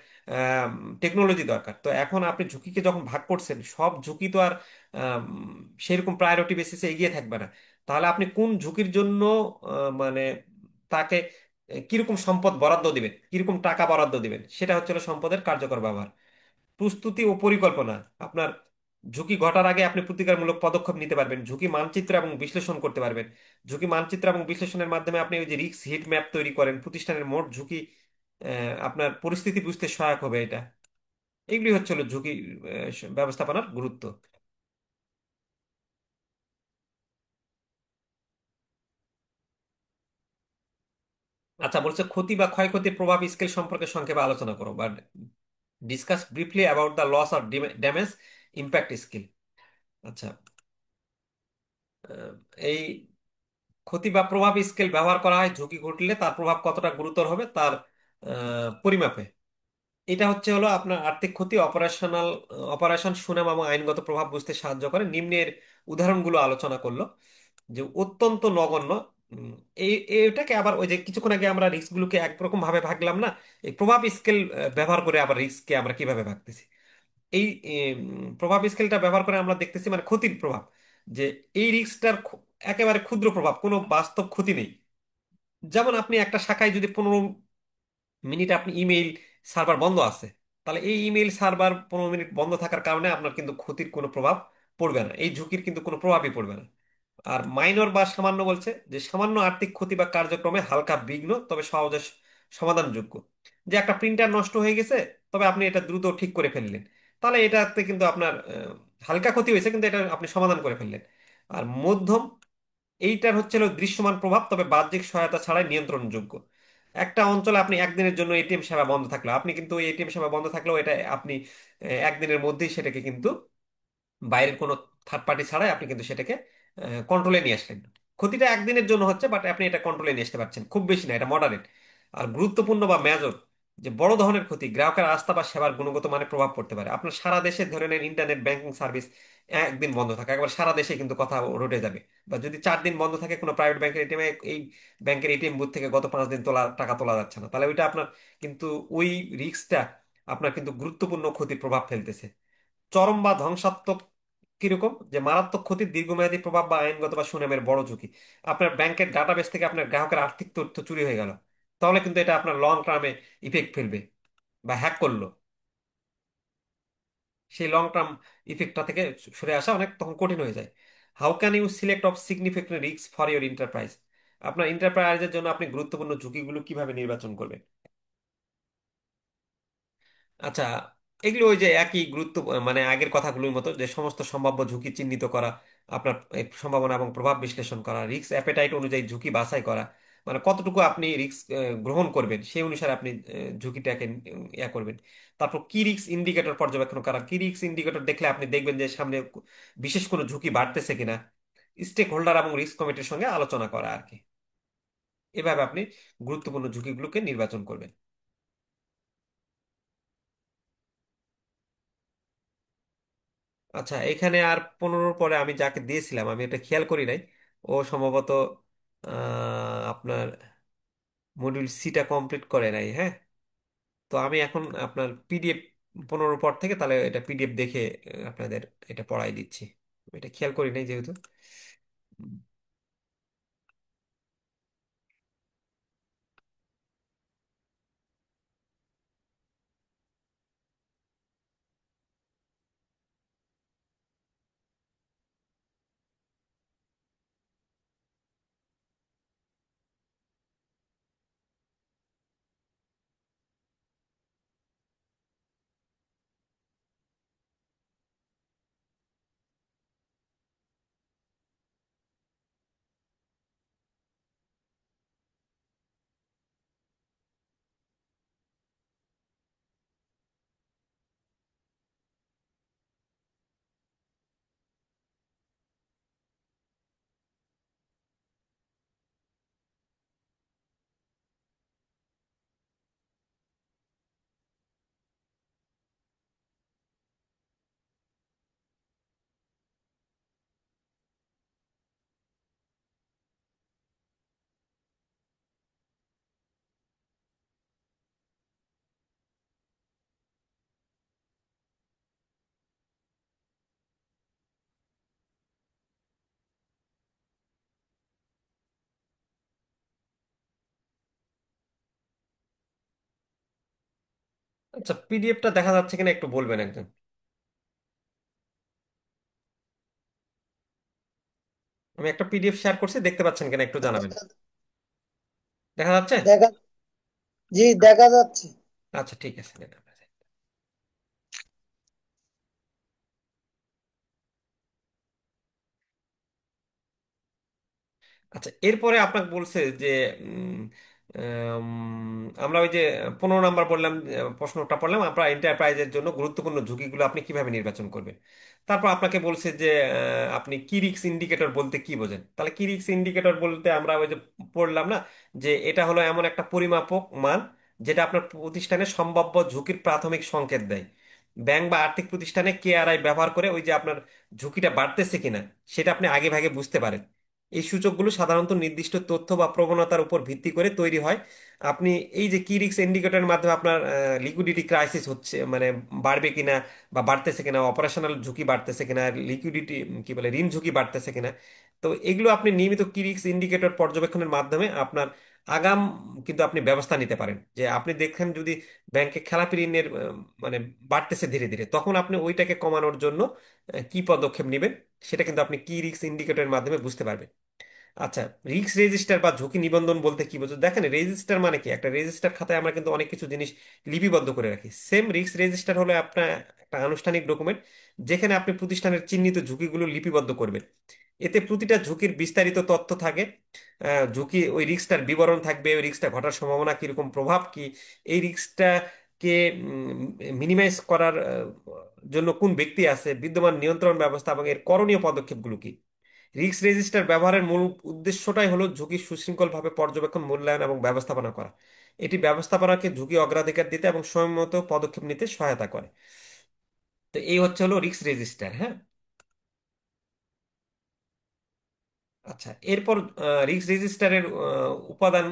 Speaker 1: টেকনোলজি দরকার। তো এখন আপনি ঝুঁকিকে যখন ভাগ করছেন, সব ঝুঁকি তো আর আম, সেরকম প্রায়োরিটি বেসিসে এগিয়ে থাকবে না। তাহলে আপনি কোন ঝুঁকির জন্য মানে তাকে কিরকম সম্পদ বরাদ্দ দিবেন, কিরকম টাকা বরাদ্দ দিবেন, সেটা হচ্ছে হলো সম্পদের কার্যকর ব্যবহার। প্রস্তুতি ও পরিকল্পনা, আপনার ঝুঁকি ঘটার আগে আপনি প্রতিকারমূলক পদক্ষেপ নিতে পারবেন, ঝুঁকি মানচিত্র এবং বিশ্লেষণ করতে পারবেন। ঝুঁকি মানচিত্র এবং বিশ্লেষণের মাধ্যমে আপনি ওই যে রিস্ক হিট ম্যাপ তৈরি করেন, প্রতিষ্ঠানের মোট ঝুঁকি আপনার পরিস্থিতি বুঝতে সহায়ক হবে এটা। এগুলি হচ্ছে হলো ঝুঁকি ব্যবস্থাপনার গুরুত্ব। আচ্ছা, বলছে ক্ষতি বা ক্ষয়ক্ষতির প্রভাব স্কেল সম্পর্কে সংক্ষেপে আলোচনা করো, বা discuss briefly about the loss or damage impact scale. আচ্ছা, আহ, এই ক্ষতি বা প্রভাব স্কেল ব্যবহার করা হয় ঝুঁকি ঘটলে তার প্রভাব কতটা গুরুতর হবে তার পরিমাপে। এটা হচ্ছে হলো আপনার আর্থিক ক্ষতি, অপারেশন, সুনাম এবং আইনগত প্রভাব বুঝতে সাহায্য করে। নিম্নের উদাহরণগুলো আলোচনা করলো। যে অত্যন্ত নগণ্য, উম, এটাকে আবার ওই যে কিছুক্ষণ আগে আমরা রিস্ক গুলোকে একরকম ভাবে ভাগলাম না, এই প্রভাব স্কেল ব্যবহার করে আবার রিস্ককে আমরা কিভাবে ভাগতেছি। এই প্রভাব স্কেলটা ব্যবহার করে আমরা দেখতেছি মানে ক্ষতির প্রভাব, যে এই রিস্কটার একেবারে ক্ষুদ্র প্রভাব, কোনো বাস্তব ক্ষতি নেই। যেমন আপনি একটা শাখায় যদি 15 মিনিট আপনি ইমেইল সার্ভার বন্ধ আছে, তাহলে এই ইমেইল সার্ভার 15 মিনিট বন্ধ থাকার কারণে আপনার কিন্তু ক্ষতির কোনো প্রভাব পড়বে না, এই ঝুঁকির কিন্তু কোনো প্রভাবই পড়বে না। আর মাইনর বা সামান্য বলছে যে সামান্য আর্থিক ক্ষতি বা কার্যক্রমে হালকা বিঘ্ন, তবে সহজে সমাধানযোগ্য। যে একটা প্রিন্টার নষ্ট হয়ে গেছে, তবে আপনি এটা দ্রুত ঠিক করে ফেললেন, তাহলে এটাতে কিন্তু আপনার হালকা ক্ষতি হয়েছে কিন্তু এটা আপনি সমাধান করে ফেললেন। আর মধ্যম, এইটার হচ্ছে হলো দৃশ্যমান প্রভাব, তবে বাহ্যিক সহায়তা ছাড়াই নিয়ন্ত্রণযোগ্য। একটা অঞ্চলে আপনি একদিনের জন্য এটিএম সেবা বন্ধ থাকলো, আপনি কিন্তু ওই এটিএম সেবা বন্ধ থাকলেও এটা আপনি একদিনের মধ্যেই সেটাকে কিন্তু বাইরের কোনো থার্ড পার্টি ছাড়াই আপনি কিন্তু সেটাকে কন্ট্রোলে নিয়ে আসলেন। ক্ষতিটা একদিনের জন্য হচ্ছে, বাট আপনি এটা কন্ট্রোলে নিয়ে আসতে পারছেন, খুব বেশি না, এটা মডারেট। আর গুরুত্বপূর্ণ বা মেজর, যে বড় ধরনের ক্ষতি, গ্রাহকের আস্থা বা সেবার গুণগত মানে প্রভাব পড়তে পারে। আপনার সারা দেশে ধরে নেন ইন্টারনেট ব্যাংকিং সার্ভিস একদিন বন্ধ থাকে, একবার সারা দেশে কিন্তু কথা রটে যাবে। বা যদি 4 দিন বন্ধ থাকে কোনো প্রাইভেট ব্যাংকের এটিএম, এই ব্যাংকের এটিএম বুথ থেকে গত 5 দিন টাকা তোলা যাচ্ছে না, তাহলে ওইটা আপনার কিন্তু ওই রিস্কটা আপনার কিন্তু গুরুত্বপূর্ণ ক্ষতির প্রভাব ফেলতেছে। চরম বা ধ্বংসাত্মক কিরকম, যে মারাত্মক ক্ষতির দীর্ঘমেয়াদী প্রভাব বা আইনগত বা সুনামের বড় ঝুঁকি। আপনার ব্যাংকের ডাটাবেস থেকে আপনার গ্রাহকের আর্থিক তথ্য চুরি হয়ে গেল, তাহলে কিন্তু এটা আপনার লং টার্মে ইফেক্ট ফেলবে। বা হ্যাক করলো, সেই লং টার্ম ইফেক্টটা থেকে সরে আসা অনেক তখন কঠিন হয়ে যায়। How can you select of significant risk for your enterprise, আপনার এন্টারপ্রাইজের জন্য আপনি গুরুত্বপূর্ণ ঝুঁকিগুলো কিভাবে নির্বাচন করবেন। আচ্ছা, এগুলো ওই যে একই গুরুত্ব, মানে আগের কথাগুলোর মতো, যে সমস্ত সম্ভাব্য ঝুঁকি চিহ্নিত করা, আপনার এই সম্ভাবনা এবং প্রভাব বিশ্লেষণ করা, রিস্ক অ্যাপেটাইট অনুযায়ী ঝুঁকি বাছাই করা, মানে কতটুকু আপনি রিস্ক গ্রহণ করবেন সেই অনুসারে আপনি ঝুঁকিটাকে ইয়া করবেন। তারপর কি রিস্ক ইন্ডিকেটর পর্যবেক্ষণ করা, কি রিস্ক ইন্ডিকেটর দেখলে আপনি দেখবেন যে সামনে বিশেষ কোনো ঝুঁকি বাড়তেছে কিনা। স্টেক হোল্ডার এবং রিস্ক কমিটির সঙ্গে আলোচনা করা আর কি। এভাবে আপনি গুরুত্বপূর্ণ ঝুঁকিগুলোকে নির্বাচন করবেন। আচ্ছা, এখানে আর 15 পরে আমি যাকে দিয়েছিলাম আমি এটা খেয়াল করি নাই, ও সম্ভবত আপনার মডিউল সিটা কমপ্লিট করে নাই। হ্যাঁ, তো আমি এখন আপনার পিডিএফ 15 পর থেকে তাহলে এটা পিডিএফ দেখে আপনাদের এটা পড়াই দিচ্ছি। এটা খেয়াল করি নাই যেহেতু। আচ্ছা, পিডিএফটা দেখা যাচ্ছে কিনা একটু বলবেন একজন। আমি একটা পিডিএফ শেয়ার করছি, দেখতে পাচ্ছেন কিনা একটু জানাবেন। দেখা যাচ্ছে?
Speaker 2: দেখা জি দেখা যাচ্ছে।
Speaker 1: আচ্ছা, ঠিক আছে। আচ্ছা, এরপরে আপনাকে বলছে যে উম, আমরা ওই যে 15 নাম্বার বললাম, প্রশ্নটা পড়লাম, আমরা এন্টারপ্রাইজের জন্য গুরুত্বপূর্ণ ঝুঁকিগুলো আপনি কিভাবে নির্বাচন করবেন। তারপর আপনাকে বলছে যে আপনি কি রিস্ক ইন্ডিকেটর বলতে কি বোঝেন। তাহলে কি রিস্ক ইন্ডিকেটর বলতে আমরা ওই যে পড়লাম না, যে এটা হলো এমন একটা পরিমাপক মান যেটা আপনার প্রতিষ্ঠানের সম্ভাব্য ঝুঁকির প্রাথমিক সংকেত দেয়। ব্যাংক বা আর্থিক প্রতিষ্ঠানে কেআরআই ব্যবহার করে ওই যে আপনার ঝুঁকিটা বাড়তেছে কিনা সেটা আপনি আগে ভাগে বুঝতে পারেন। এই সূচকগুলো সাধারণত নির্দিষ্ট তথ্য বা প্রবণতার উপর ভিত্তি করে তৈরি হয়। আপনি এই যে কি রিস্ক ইন্ডিকেটরের মাধ্যমে আপনার লিকুইডিটি ক্রাইসিস হচ্ছে মানে বাড়বে কিনা বা বাড়তেছে কিনা, অপারেশনাল ঝুঁকি বাড়তেছে কিনা, লিকুইডিটি কি বলে ঋণ ঝুঁকি বাড়তেছে কিনা, তো এগুলো আপনি নিয়মিত কি রিস্ক ইন্ডিকেটর পর্যবেক্ষণের মাধ্যমে আপনার আগাম কিন্তু আপনি ব্যবস্থা নিতে পারেন। যে আপনি দেখেন যদি ব্যাংকে খেলাপি ঋণের মানে বাড়তেছে ধীরে ধীরে, তখন আপনি ওইটাকে কমানোর জন্য কি পদক্ষেপ নেবেন সেটা কিন্তু আপনি কি রিস্ক ইন্ডিকেটরের মাধ্যমে বুঝতে পারবেন। আচ্ছা, রিস্ক রেজিস্টার বা ঝুঁকি নিবন্ধন বলতে কি বোঝো? দেখেন রেজিস্টার মানে কি, একটা রেজিস্টার খাতায় আমরা কিন্তু অনেক কিছু জিনিস লিপিবদ্ধ করে রাখি। সেম রিস্ক রেজিস্টার হলো আপনার একটা আনুষ্ঠানিক ডকুমেন্ট যেখানে আপনি প্রতিষ্ঠানের চিহ্নিত ঝুঁকিগুলো লিপিবদ্ধ করবেন। এতে প্রতিটা ঝুঁকির বিস্তারিত তথ্য থাকে। ঝুঁকি ওই রিস্কটার বিবরণ থাকবে, ওই রিস্কটা ঘটার সম্ভাবনা কিরকম, প্রভাব কি, এই রিস্কটাকে মিনিমাইজ করার জন্য কোন ব্যক্তি আছে, বিদ্যমান নিয়ন্ত্রণ ব্যবস্থা এবং এর করণীয় পদক্ষেপগুলো কি। রিস্ক রেজিস্টার ব্যবহারের মূল উদ্দেশ্যটাই হলো ঝুঁকি সুশৃঙ্খলভাবে পর্যবেক্ষণ, মূল্যায়ন এবং ব্যবস্থাপনা করা। এটি ব্যবস্থাপনাকে ঝুঁকি অগ্রাধিকার দিতে এবং সময়মতো পদক্ষেপ নিতে সহায়তা করে। তো এই হচ্ছে হলো রিস্ক রেজিস্টার, হ্যাঁ। আচ্ছা, এরপর রিস্ক রেজিস্টারের উপাদান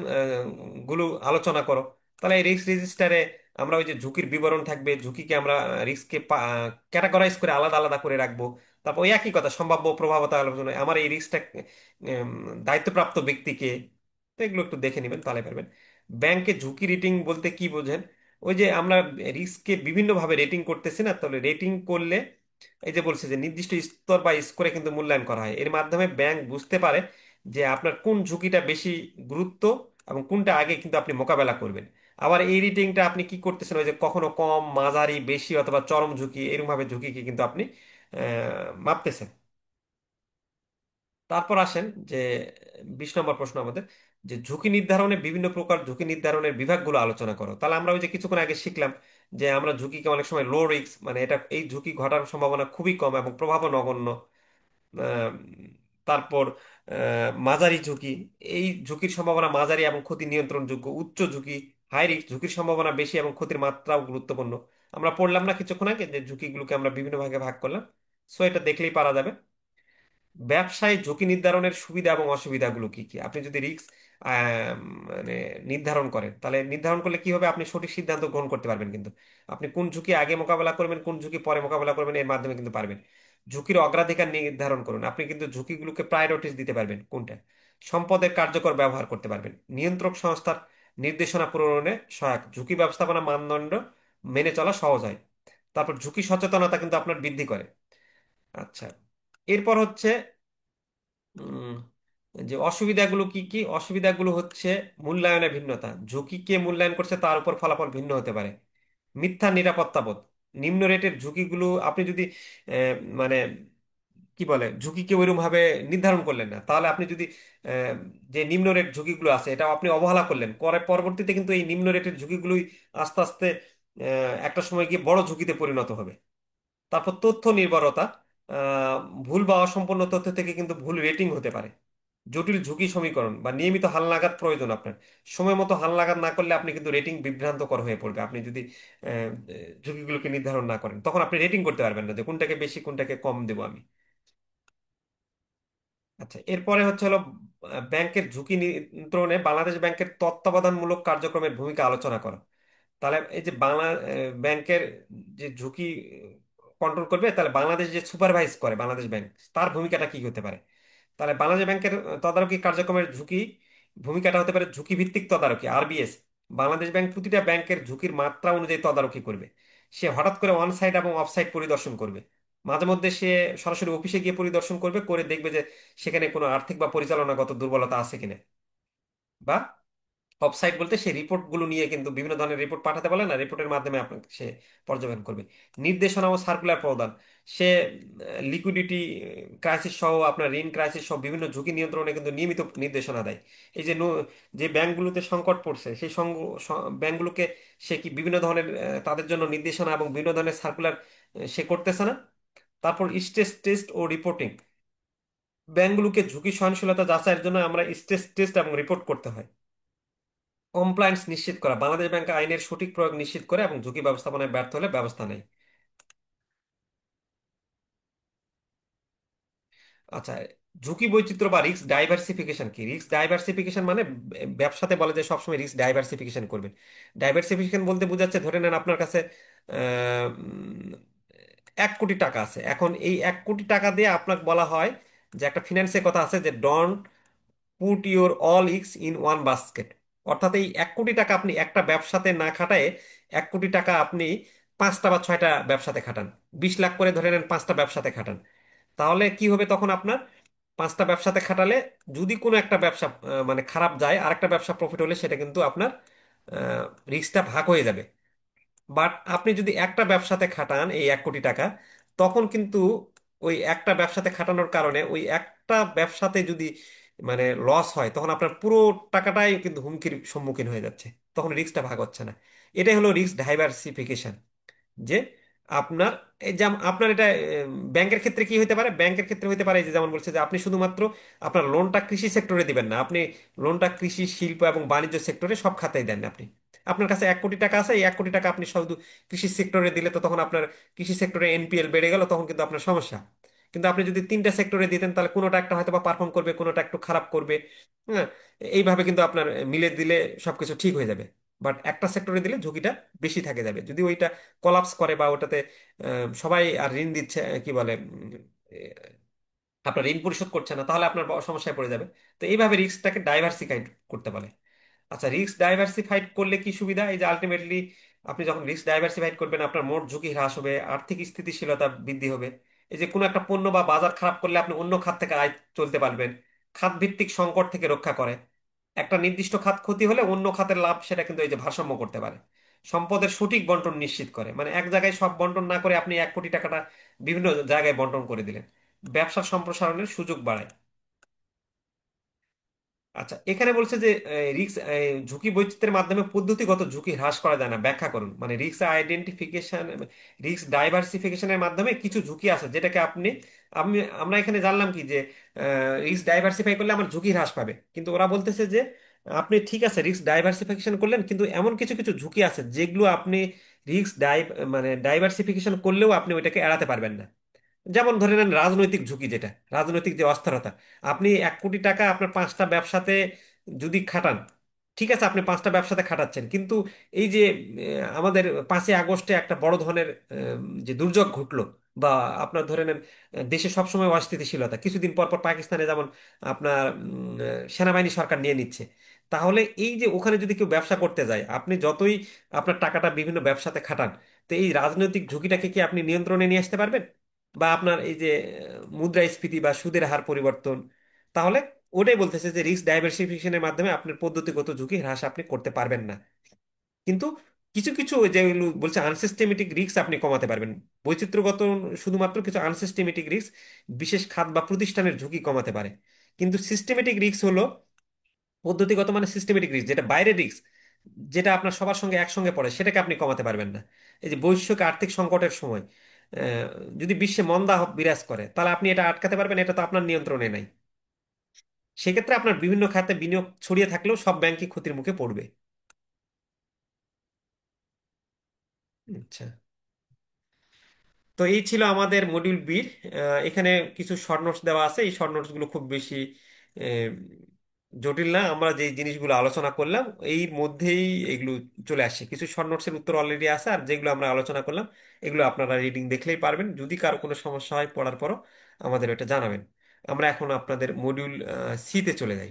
Speaker 1: গুলো আলোচনা করো। তাহলে এই রিস্ক রেজিস্টারে আমরা ওই যে ঝুঁকির বিবরণ থাকবে, ঝুঁকিকে আমরা রিস্ককে ক্যাটাগরাইজ করে আলাদা আলাদা করে রাখবো। তারপর ওই একই কথা, সম্ভাব্য প্রভাবতা আলোচনা, আমার এই রিস্কটা দায়িত্বপ্রাপ্ত ব্যক্তিকে, তো এগুলো একটু দেখে নেবেন তাহলে পারবেন। ব্যাংকে ঝুঁকি রেটিং বলতে কি বোঝেন? ওই যে আমরা রিস্ককে বিভিন্নভাবে রেটিং করতেছি না, তাহলে রেটিং করলে এই যে বলছে যে নির্দিষ্ট স্তর বা স্কোরে কিন্তু মূল্যায়ন করা হয়। এর মাধ্যমে ব্যাংক বুঝতে পারে যে আপনার কোন ঝুঁকিটা বেশি গুরুত্ব এবং কোনটা আগে কিন্তু আপনি মোকাবেলা করবেন। আবার এই রেটিংটা আপনি কি করতেছেন, ওই যে কখনো কম, মাঝারি, বেশি অথবা চরম ঝুঁকি, এরকম ভাবে ঝুঁকিকে কিন্তু আপনি মাপতেছেন। তারপর আসেন যে 20 নম্বর প্রশ্ন আমাদের, যে ঝুঁকি নির্ধারণে বিভিন্ন প্রকার ঝুঁকি নির্ধারণের বিভাগগুলো আলোচনা করো। তাহলে আমরা ওই যে কিছুক্ষণ আগে শিখলাম যে আমরা ঝুঁকিকে অনেক সময় লো রিস্ক, মানে এটা এই ঝুঁকি ঘটার সম্ভাবনা খুবই কম এবং প্রভাবও নগণ্য। আহ, তারপর মাঝারি ঝুঁকি, এই ঝুঁকির সম্ভাবনা মাঝারি এবং ক্ষতি নিয়ন্ত্রণযোগ্য। উচ্চ ঝুঁকি, হাই রিস্ক, ঝুঁকির সম্ভাবনা বেশি এবং ক্ষতির মাত্রাও গুরুত্বপূর্ণ। আমরা পড়লাম না কিছুক্ষণ আগে যে ঝুঁকিগুলোকে আমরা বিভিন্ন ভাগে ভাগ করলাম? সো এটা দেখলেই পারা যাবে। ব্যবসায় ঝুঁকি নির্ধারণের সুবিধা এবং অসুবিধাগুলো কি কি, আপনি যদি রিস্ক মানে নির্ধারণ করেন, তাহলে নির্ধারণ করলে কি হবে, আপনি সঠিক সিদ্ধান্ত গ্রহণ করতে পারবেন। কিন্তু আপনি কোন ঝুঁকি আগে মোকাবেলা করবেন, কোন ঝুঁকি পরে মোকাবেলা করবেন, এর মাধ্যমে কিন্তু পারবেন। ঝুঁকির অগ্রাধিকার নির্ধারণ করুন, আপনি কিন্তু ঝুঁকিগুলোকে প্রায়োরিটিস দিতে পারবেন কোনটা। সম্পদের কার্যকর ব্যবহার করতে পারবেন। নিয়ন্ত্রক সংস্থার নির্দেশনা পূরণে সহায়ক, ঝুঁকি ব্যবস্থাপনা মানদণ্ড মেনে চলা সহজ হয়। তারপর ঝুঁকি সচেতনতা কিন্তু আপনার বৃদ্ধি করে। আচ্ছা, এরপর হচ্ছে উম, যে অসুবিধাগুলো কি কি। অসুবিধাগুলো হচ্ছে মূল্যায়নের ভিন্নতা, ঝুঁকি কে মূল্যায়ন করছে তার উপর ফলাফল ভিন্ন হতে পারে। মিথ্যা নিরাপত্তা বোধ, নিম্ন রেটের ঝুঁকিগুলো আপনি যদি মানে কি বলে ঝুঁকিকে ওইরকম ভাবে নির্ধারণ করলেন না, তাহলে আপনি যদি আহ, যে নিম্ন রেট ঝুঁকিগুলো আছে এটা আপনি অবহেলা করলেন, পরে পরবর্তীতে কিন্তু এই নিম্ন রেটের ঝুঁকিগুলোই আস্তে আস্তে একটা সময় গিয়ে বড় ঝুঁকিতে পরিণত হবে। তারপর তথ্য নির্ভরতা, আহ, ভুল বা অসম্পূর্ণ তথ্য থেকে কিন্তু ভুল রেটিং হতে পারে। জটিল ঝুঁকি সমীকরণ বা নিয়মিত হালনাগাদ প্রয়োজন আপনার। সময় মতো হালনাগাদ না করলে আপনি কিন্তু রেটিং বিভ্রান্তকর হয়ে পড়বে। আপনি যদি ঝুঁকিগুলোকে নির্ধারণ না করেন, তখন আপনি রেটিং করতে পারবেন না যে কোনটাকে বেশি কোনটাকে কম দেবো আমি। আচ্ছা, এরপরে হচ্ছে হলো ব্যাংকের ঝুঁকি নিয়ন্ত্রণে বাংলাদেশ ব্যাংকের তত্ত্বাবধানমূলক কার্যক্রমের ভূমিকা আলোচনা করা। তাহলে এই যে ব্যাংকের যে ঝুঁকি কন্ট্রোল করবে, তাহলে বাংলাদেশ যে সুপারভাইজ করে বাংলাদেশ ব্যাংক, তার ভূমিকাটা কি হতে পারে? তাহলে বাংলাদেশ ব্যাংকের তদারকি কার্যক্রমের ভূমিকাটা হতে পারে ঝুঁকি ভিত্তিক তদারকি, আরবিএস। বাংলাদেশ ব্যাংক প্রতিটা ব্যাংকের ঝুঁকির মাত্রা অনুযায়ী তদারকি করবে। সে হঠাৎ করে অন সাইট এবং অফ সাইট পরিদর্শন করবে। মাঝে মধ্যে সে সরাসরি অফিসে গিয়ে পরিদর্শন করবে, করে দেখবে যে সেখানে কোনো আর্থিক বা পরিচালনাগত দুর্বলতা আছে কিনা। বা অফসাইট বলতে সে রিপোর্ট গুলো নিয়ে কিন্তু বিভিন্ন ধরনের রিপোর্ট পাঠাতে বলে না, রিপোর্টের মাধ্যমে আপনাকে সে পর্যবেক্ষণ করবে। নির্দেশনা ও সার্কুলার প্রদান, সে লিকুইডিটি ক্রাইসিস সহ আপনার ঋণ ক্রাইসিস সহ বিভিন্ন ঝুঁকি নিয়ন্ত্রণে কিন্তু নিয়মিত নির্দেশনা দেয়। এই যে যে ব্যাংকগুলোতে সংকট পড়ছে সেই ব্যাংকগুলোকে সে কি বিভিন্ন ধরনের তাদের জন্য নির্দেশনা এবং বিভিন্ন ধরনের সার্কুলার সে করতেছে না। তারপর স্ট্রেস টেস্ট ও রিপোর্টিং, ব্যাংকগুলোকে ঝুঁকি সহনশীলতা যাচাইয়ের জন্য আমরা স্ট্রেস টেস্ট এবং রিপোর্ট করতে হয়। কমপ্লায়েন্স নিশ্চিত করা, বাংলাদেশ ব্যাংক আইনের সঠিক প্রয়োগ নিশ্চিত করে এবং ঝুঁকি ব্যবস্থাপনায় ব্যর্থ হলে ব্যবস্থা নেয়। আচ্ছা, ঝুঁকি বৈচিত্র্য বা রিস্ক ডাইভার্সিফিকেশন কি? রিস্ক ডাইভার্সিফিকেশন মানে ব্যবসাতে বলে যে সবসময় রিস্ক ডাইভার্সিফিকেশন করবেন। ডাইভার্সিফিকেশন বলতে বোঝাচ্ছে, ধরে নেন আপনার কাছে 1 কোটি টাকা আছে। এখন এই 1 কোটি টাকা দিয়ে আপনাকে বলা হয় যে, একটা ফিনান্সের কথা আছে যে don't put your all ইগস in one basket. অর্থাৎ এই 1 কোটি টাকা আপনি একটা ব্যবসাতে না খাটায় 1 কোটি টাকা আপনি 5টা বা 6টা ব্যবসাতে খাটান। 20 লাখ করে ধরে নেন 5টা ব্যবসাতে খাটান। তাহলে কি হবে তখন আপনার? 5টা ব্যবসাতে খাটালে যদি কোনো একটা ব্যবসা মানে খারাপ যায়, আরেকটা ব্যবসা প্রফিট হলে সেটা কিন্তু আপনার রিস্কটা ভাগ হয়ে যাবে। বাট আপনি যদি একটা ব্যবসাতে খাটান এই 1 কোটি টাকা, তখন কিন্তু ওই একটা ব্যবসাতে খাটানোর কারণে ওই একটা ব্যবসাতে যদি মানে লস হয়, তখন আপনার পুরো টাকাটাই কিন্তু হুমকির সম্মুখীন হয়ে যাচ্ছে। তখন রিস্কটা ভাগ হচ্ছে না। এটাই হলো রিস্ক ডাইভার্সিফিকেশন। যে আপনার এই যে আপনার এটা ব্যাংকের ক্ষেত্রে কি হতে পারে? ব্যাংকের ক্ষেত্রে হতে পারে যে, যেমন বলছে যে আপনি শুধুমাত্র আপনার লোনটা কৃষি সেক্টরে দিবেন না, আপনি লোনটা কৃষি, শিল্প এবং বাণিজ্য সেক্টরে সব খাতেই দেন আপনি। আপনার কাছে 1 কোটি টাকা আছে, এই 1 কোটি টাকা আপনি শুধু কৃষি সেক্টরে দিলে তো তখন আপনার কৃষি সেক্টরে এনপিএল বেড়ে গেল, তখন কিন্তু আপনার সমস্যা। কিন্তু আপনি যদি 3টা সেক্টরে দিতেন, তাহলে কোনোটা একটা হয়তো বা পারফর্ম করবে, কোনোটা একটু খারাপ করবে। হ্যাঁ, এইভাবে কিন্তু আপনার মিলে দিলে সবকিছু ঠিক হয়ে যাবে। বাট একটা সেক্টরে দিলে ঝুঁকিটা বেশি থাকে যাবে। যদি ওইটা কলাপস করে বা ওটাতে সবাই আর ঋণ দিচ্ছে, কি বলে, আপনার ঋণ পরিশোধ করছে না, তাহলে আপনার বড় সমস্যায় পড়ে যাবে। তো এইভাবে রিস্কটাকে ডাইভার্সিফাইড করতে পারে। আচ্ছা, রিস্ক ডাইভার্সিফাইড করলে কি সুবিধা? এই যে আলটিমেটলি আপনি যখন রিস্ক ডাইভার্সিফাইড করবেন, আপনার মোট ঝুঁকি হ্রাস হবে, আর্থিক স্থিতিশীলতা বৃদ্ধি হবে। এই যে কোনো একটা পণ্য বা বাজার খারাপ করলে আপনি অন্য খাত থেকে আয় চলতে পারবেন। খাত ভিত্তিক সংকট থেকে রক্ষা করে। একটা নির্দিষ্ট খাত ক্ষতি হলে অন্য খাতের লাভ সেটা কিন্তু এই যে ভারসাম্য করতে পারে। সম্পদের সঠিক বন্টন নিশ্চিত করে, মানে এক জায়গায় সব বন্টন না করে আপনি 1 কোটি টাকাটা বিভিন্ন জায়গায় বন্টন করে দিলেন। ব্যবসার সম্প্রসারণের সুযোগ বাড়ায়। আচ্ছা, এখানে বলছে যে রিস্ক ঝুঁকি বৈচিত্র্যের মাধ্যমে পদ্ধতিগত ঝুঁকি হ্রাস করা যায় না, ব্যাখ্যা করুন। মানে রিস্ক আইডেন্টিফিকেশন, রিস্ক ডাইভার্সিফিকেশনের মাধ্যমে কিছু ঝুঁকি আছে যেটাকে আপনি, আমরা এখানে জানলাম কি যে রিস্ক ডাইভার্সিফাই করলে আমার ঝুঁকি হ্রাস পাবে, কিন্তু ওরা বলতেছে যে আপনি ঠিক আছে রিস্ক ডাইভার্সিফিকেশন করলেন, কিন্তু এমন কিছু কিছু ঝুঁকি আছে যেগুলো আপনি রিস্ক মানে ডাইভার্সিফিকেশন করলেও আপনি ওইটাকে এড়াতে পারবেন না। যেমন ধরে নেন রাজনৈতিক ঝুঁকি, যেটা রাজনৈতিক যে অস্থিরতা। আপনি 1 কোটি টাকা আপনার 5টা ব্যবসাতে যদি খাটান, ঠিক আছে আপনি 5টা ব্যবসাতে খাটাচ্ছেন, কিন্তু এই যে আমাদের 5ই আগস্টে একটা বড় ধরনের যে দুর্যোগ ঘটলো, বা আপনার ধরে নেন দেশে সবসময় অস্থিতিশীলতা, কিছুদিন পর পর পাকিস্তানে যেমন আপনার সেনাবাহিনী সরকার নিয়ে নিচ্ছে। তাহলে এই যে ওখানে যদি কেউ ব্যবসা করতে যায়, আপনি যতই আপনার টাকাটা বিভিন্ন ব্যবসাতে খাটান, তো এই রাজনৈতিক ঝুঁকিটাকে কি আপনি নিয়ন্ত্রণে নিয়ে আসতে পারবেন? বা আপনার এই যে মুদ্রাস্ফীতি বা সুদের হার পরিবর্তন। তাহলে ওটাই বলতেছে যে রিস্ক ডাইভার্সিফিকেশনের মাধ্যমে আপনার পদ্ধতিগত ঝুঁকি হ্রাস আপনি করতে পারবেন না, কিন্তু কিছু কিছু ওই যেগুলো বলছে আনসিস্টেমেটিক রিস্ক আপনি কমাতে পারবেন। বৈচিত্র্যগত শুধুমাত্র কিছু আনসিস্টেমেটিক রিস্ক বিশেষ খাত বা প্রতিষ্ঠানের ঝুঁকি কমাতে পারে। কিন্তু সিস্টেমেটিক রিস্ক হলো পদ্ধতিগত, মানে সিস্টেমেটিক রিস্ক যেটা বাইরের রিস্ক, যেটা আপনার সবার সঙ্গে একসঙ্গে পড়ে, সেটাকে আপনি কমাতে পারবেন না। এই যে বৈশ্বিক আর্থিক সংকটের সময় আহ, যদি বিশ্বে মন্দা বিরাজ করে, তাহলে আপনি এটা আটকাতে পারবেন? এটা তো আপনার নিয়ন্ত্রণে নাই। সেক্ষেত্রে আপনার বিভিন্ন খাতে বিনিয়োগ ছড়িয়ে থাকলেও সব ব্যাংকই ক্ষতির মুখে পড়বে। আচ্ছা, তো এই ছিল আমাদের মডিউল বির। এখানে কিছু শর্ট নোটস দেওয়া আছে, এই শর্ট নোটস গুলো খুব বেশি আহ, জটিল না। আমরা যে জিনিসগুলো আলোচনা করলাম এর মধ্যেই এগুলো চলে আসে। কিছু শর্ট নোটসের উত্তর অলরেডি আছে, আর যেগুলো আমরা আলোচনা করলাম এগুলো আপনারা রিডিং দেখলেই পারবেন। যদি কারো কোনো সমস্যা হয় পড়ার পরও আমাদের এটা জানাবেন। আমরা এখন আপনাদের মডিউল সিতে চলে যাই।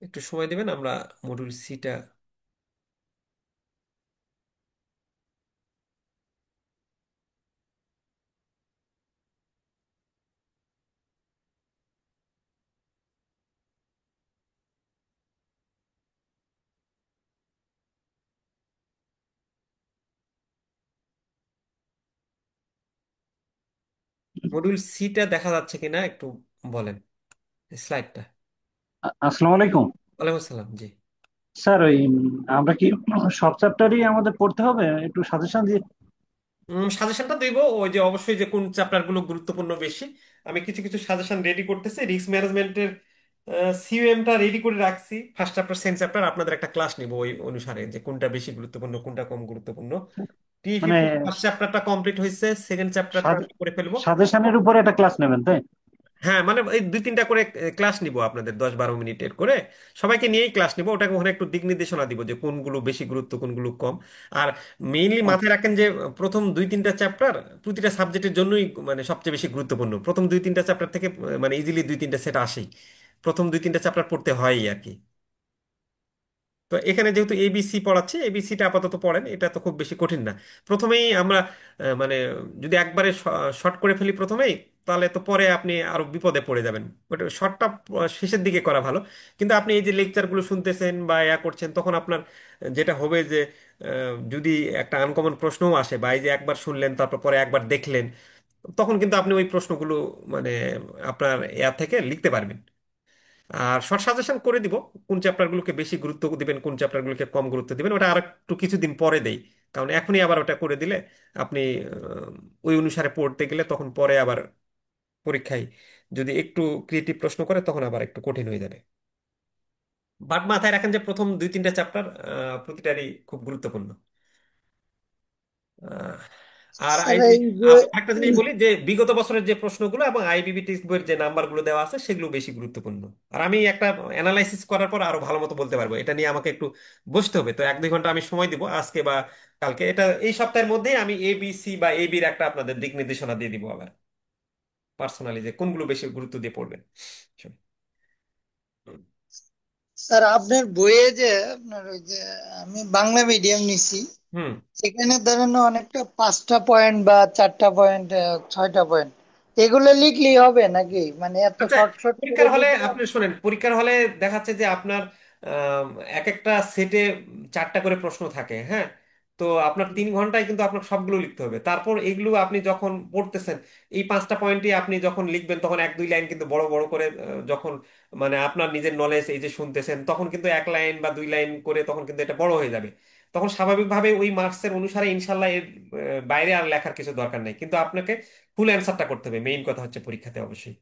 Speaker 1: একটু সময় দেবেন, আমরা মডিউল সিটা। মডিউল সিটা দেখা যাচ্ছে কিনা একটু বলেন স্লাইডটা।
Speaker 2: আসসালামু আলাইকুম।
Speaker 1: ওয়ালাইকুম আসসালাম, জি।
Speaker 3: স্যার ওই আমরা কি সব চ্যাপ্টারই আমাদের পড়তে হবে? একটু সাজেশন দিয়ে।
Speaker 1: সাজেশনটা দিব, ওই যে অবশ্যই যে কোন চ্যাপ্টার গুলো গুরুত্বপূর্ণ বেশি। আমি কিছু কিছু সাজেশন রেডি করতেছি, রিস্ক ম্যানেজমেন্টের সিইএমটা রেডি করে রাখছি। ফার্স্ট চ্যাপ্টার সেকেন্ড চ্যাপ্টার আপনাদের একটা ক্লাস নিব ওই অনুসারে, যে কোনটা বেশি গুরুত্বপূর্ণ কোনটা কম গুরুত্বপূর্ণ। টিইপি
Speaker 3: মানে
Speaker 1: ফার্স্ট চ্যাপ্টারটা কমপ্লিট হয়েছে, সেকেন্ড চ্যাপ্টারটা আমি করে ফেলবো।
Speaker 3: সাজেশনের উপরে একটা ক্লাস নেবেন, তাই?
Speaker 1: হ্যাঁ মানে এই দুই তিনটা করে ক্লাস নিব আপনাদের, 10-12 মিনিটের করে সবাইকে নিয়েই ক্লাস নিব। ওটাকে ওখানে একটু দিক নির্দেশনা দিব যে কোনগুলো বেশি গুরুত্ব কোনগুলো কম। আর মেইনলি
Speaker 3: ও,
Speaker 1: মাথায় রাখেন যে প্রথম দুই তিনটা চ্যাপ্টার প্রতিটা সাবজেক্টের জন্যই মানে সবচেয়ে বেশি গুরুত্বপূর্ণ। প্রথম দুই তিনটা চ্যাপ্টার থেকে মানে ইজিলি দুই তিনটা সেট আসেই, প্রথম দুই তিনটা চ্যাপ্টার পড়তে হয়ই আর কি। তো এখানে যেহেতু এবিসি পড়াচ্ছি, এবিসিটা আপাতত পড়েন, এটা তো খুব বেশি কঠিন না। প্রথমেই আমরা মানে যদি একবারে শর্ট করে ফেলি প্রথমেই, তাহলে তো পরে আপনি আরো বিপদে পড়ে যাবেন। ওটা শর্টটা শেষের দিকে করা ভালো। কিন্তু আপনি এই যে লেকচারগুলো শুনতেছেন বা ইয়া করছেন, তখন আপনার যেটা হবে যে যদি একটা আনকমন প্রশ্নও আসে, বা এই যে একবার শুনলেন তারপর পরে একবার দেখলেন, তখন কিন্তু আপনি ওই প্রশ্নগুলো মানে আপনার ইয়া থেকে লিখতে পারবেন। আর শর্ট সাজেশন করে দিব কোন চ্যাপ্টারগুলোকে বেশি গুরুত্ব দিবেন কোন চ্যাপ্টারগুলোকে কম গুরুত্ব দিবেন, ওটা আর একটু কিছুদিন পরে দেই। কারণ এখনই আবার ওটা করে দিলে আপনি ওই অনুসারে পড়তে গেলে তখন পরে আবার পরীক্ষায় যদি একটু ক্রিয়েটিভ প্রশ্ন করে তখন আবার একটু কঠিন হয়ে যাবে। বাট মাথায় রাখেন যে প্রথম দুই তিনটা চ্যাপ্টার প্রতিটারই খুব গুরুত্বপূর্ণ। আহ, আর
Speaker 2: স্যার এই যে
Speaker 1: একটা জিনিস বলি যে বিগত বছরের যে প্রশ্নগুলো এবং আইবিবি টেক্সট বইয়ের যে নাম্বারগুলো দেওয়া আছে সেগুলো বেশি গুরুত্বপূর্ণ। আর আমি একটা অ্যানালাইসিস করার পর আরো ভালো মতো বলতে পারবো, এটা নিয়ে আমাকে একটু বসতে হবে। তো 1-2 ঘন্টা আমি সময় দিব আজকে বা কালকে, এটা এই সপ্তাহের মধ্যেই আমি এবিসি বা এবির একটা আপনাদের দিক নির্দেশনা দিয়ে দিব আবার পার্সোনালি, যে কোনগুলো বেশি গুরুত্ব দিয়ে পড়বেন।
Speaker 2: স্যার আপনার বইয়ে যে আপনার ওই যে আমি বাংলা মিডিয়াম নিছি,
Speaker 1: হুম।
Speaker 2: সেখানে ধরেন অনেকটা 5টা পয়েন্ট বা 4টা পয়েন্ট, 6টা পয়েন্ট এগুলো লিখলেই হবে নাকি? মানে এত
Speaker 1: আচ্ছা,
Speaker 2: শর্ট শর্ট করে
Speaker 1: পরীক্ষার হলে
Speaker 2: লিখলে
Speaker 1: আপনি শোনেন, পরীক্ষার হলে দেখাচ্ছে যে আপনার এক একটা সেটে 4টা করে প্রশ্ন থাকে, হ্যাঁ। তো আপনার 3 ঘন্টায় কিন্তু আপনার সবগুলো লিখতে হবে। তারপর এগুলো আপনি যখন পড়তেছেন, এই 5টা পয়েন্টই আপনি যখন লিখবেন তখন 1-2 লাইন কিন্তু বড় বড় করে যখন মানে আপনার নিজের নলেজ এই যে শুনতেছেন, তখন কিন্তু 1 লাইন বা 2 লাইন করে তখন কিন্তু এটা বড় হয়ে যাবে। তখন স্বাভাবিকভাবে ওই মার্কসের অনুসারে ইনশাল্লাহ এর বাইরে আর লেখার কিছু দরকার নেই, কিন্তু আপনাকে ফুল অ্যান্সারটা করতে হবে। মেইন কথা হচ্ছে পরীক্ষাতে অবশ্যই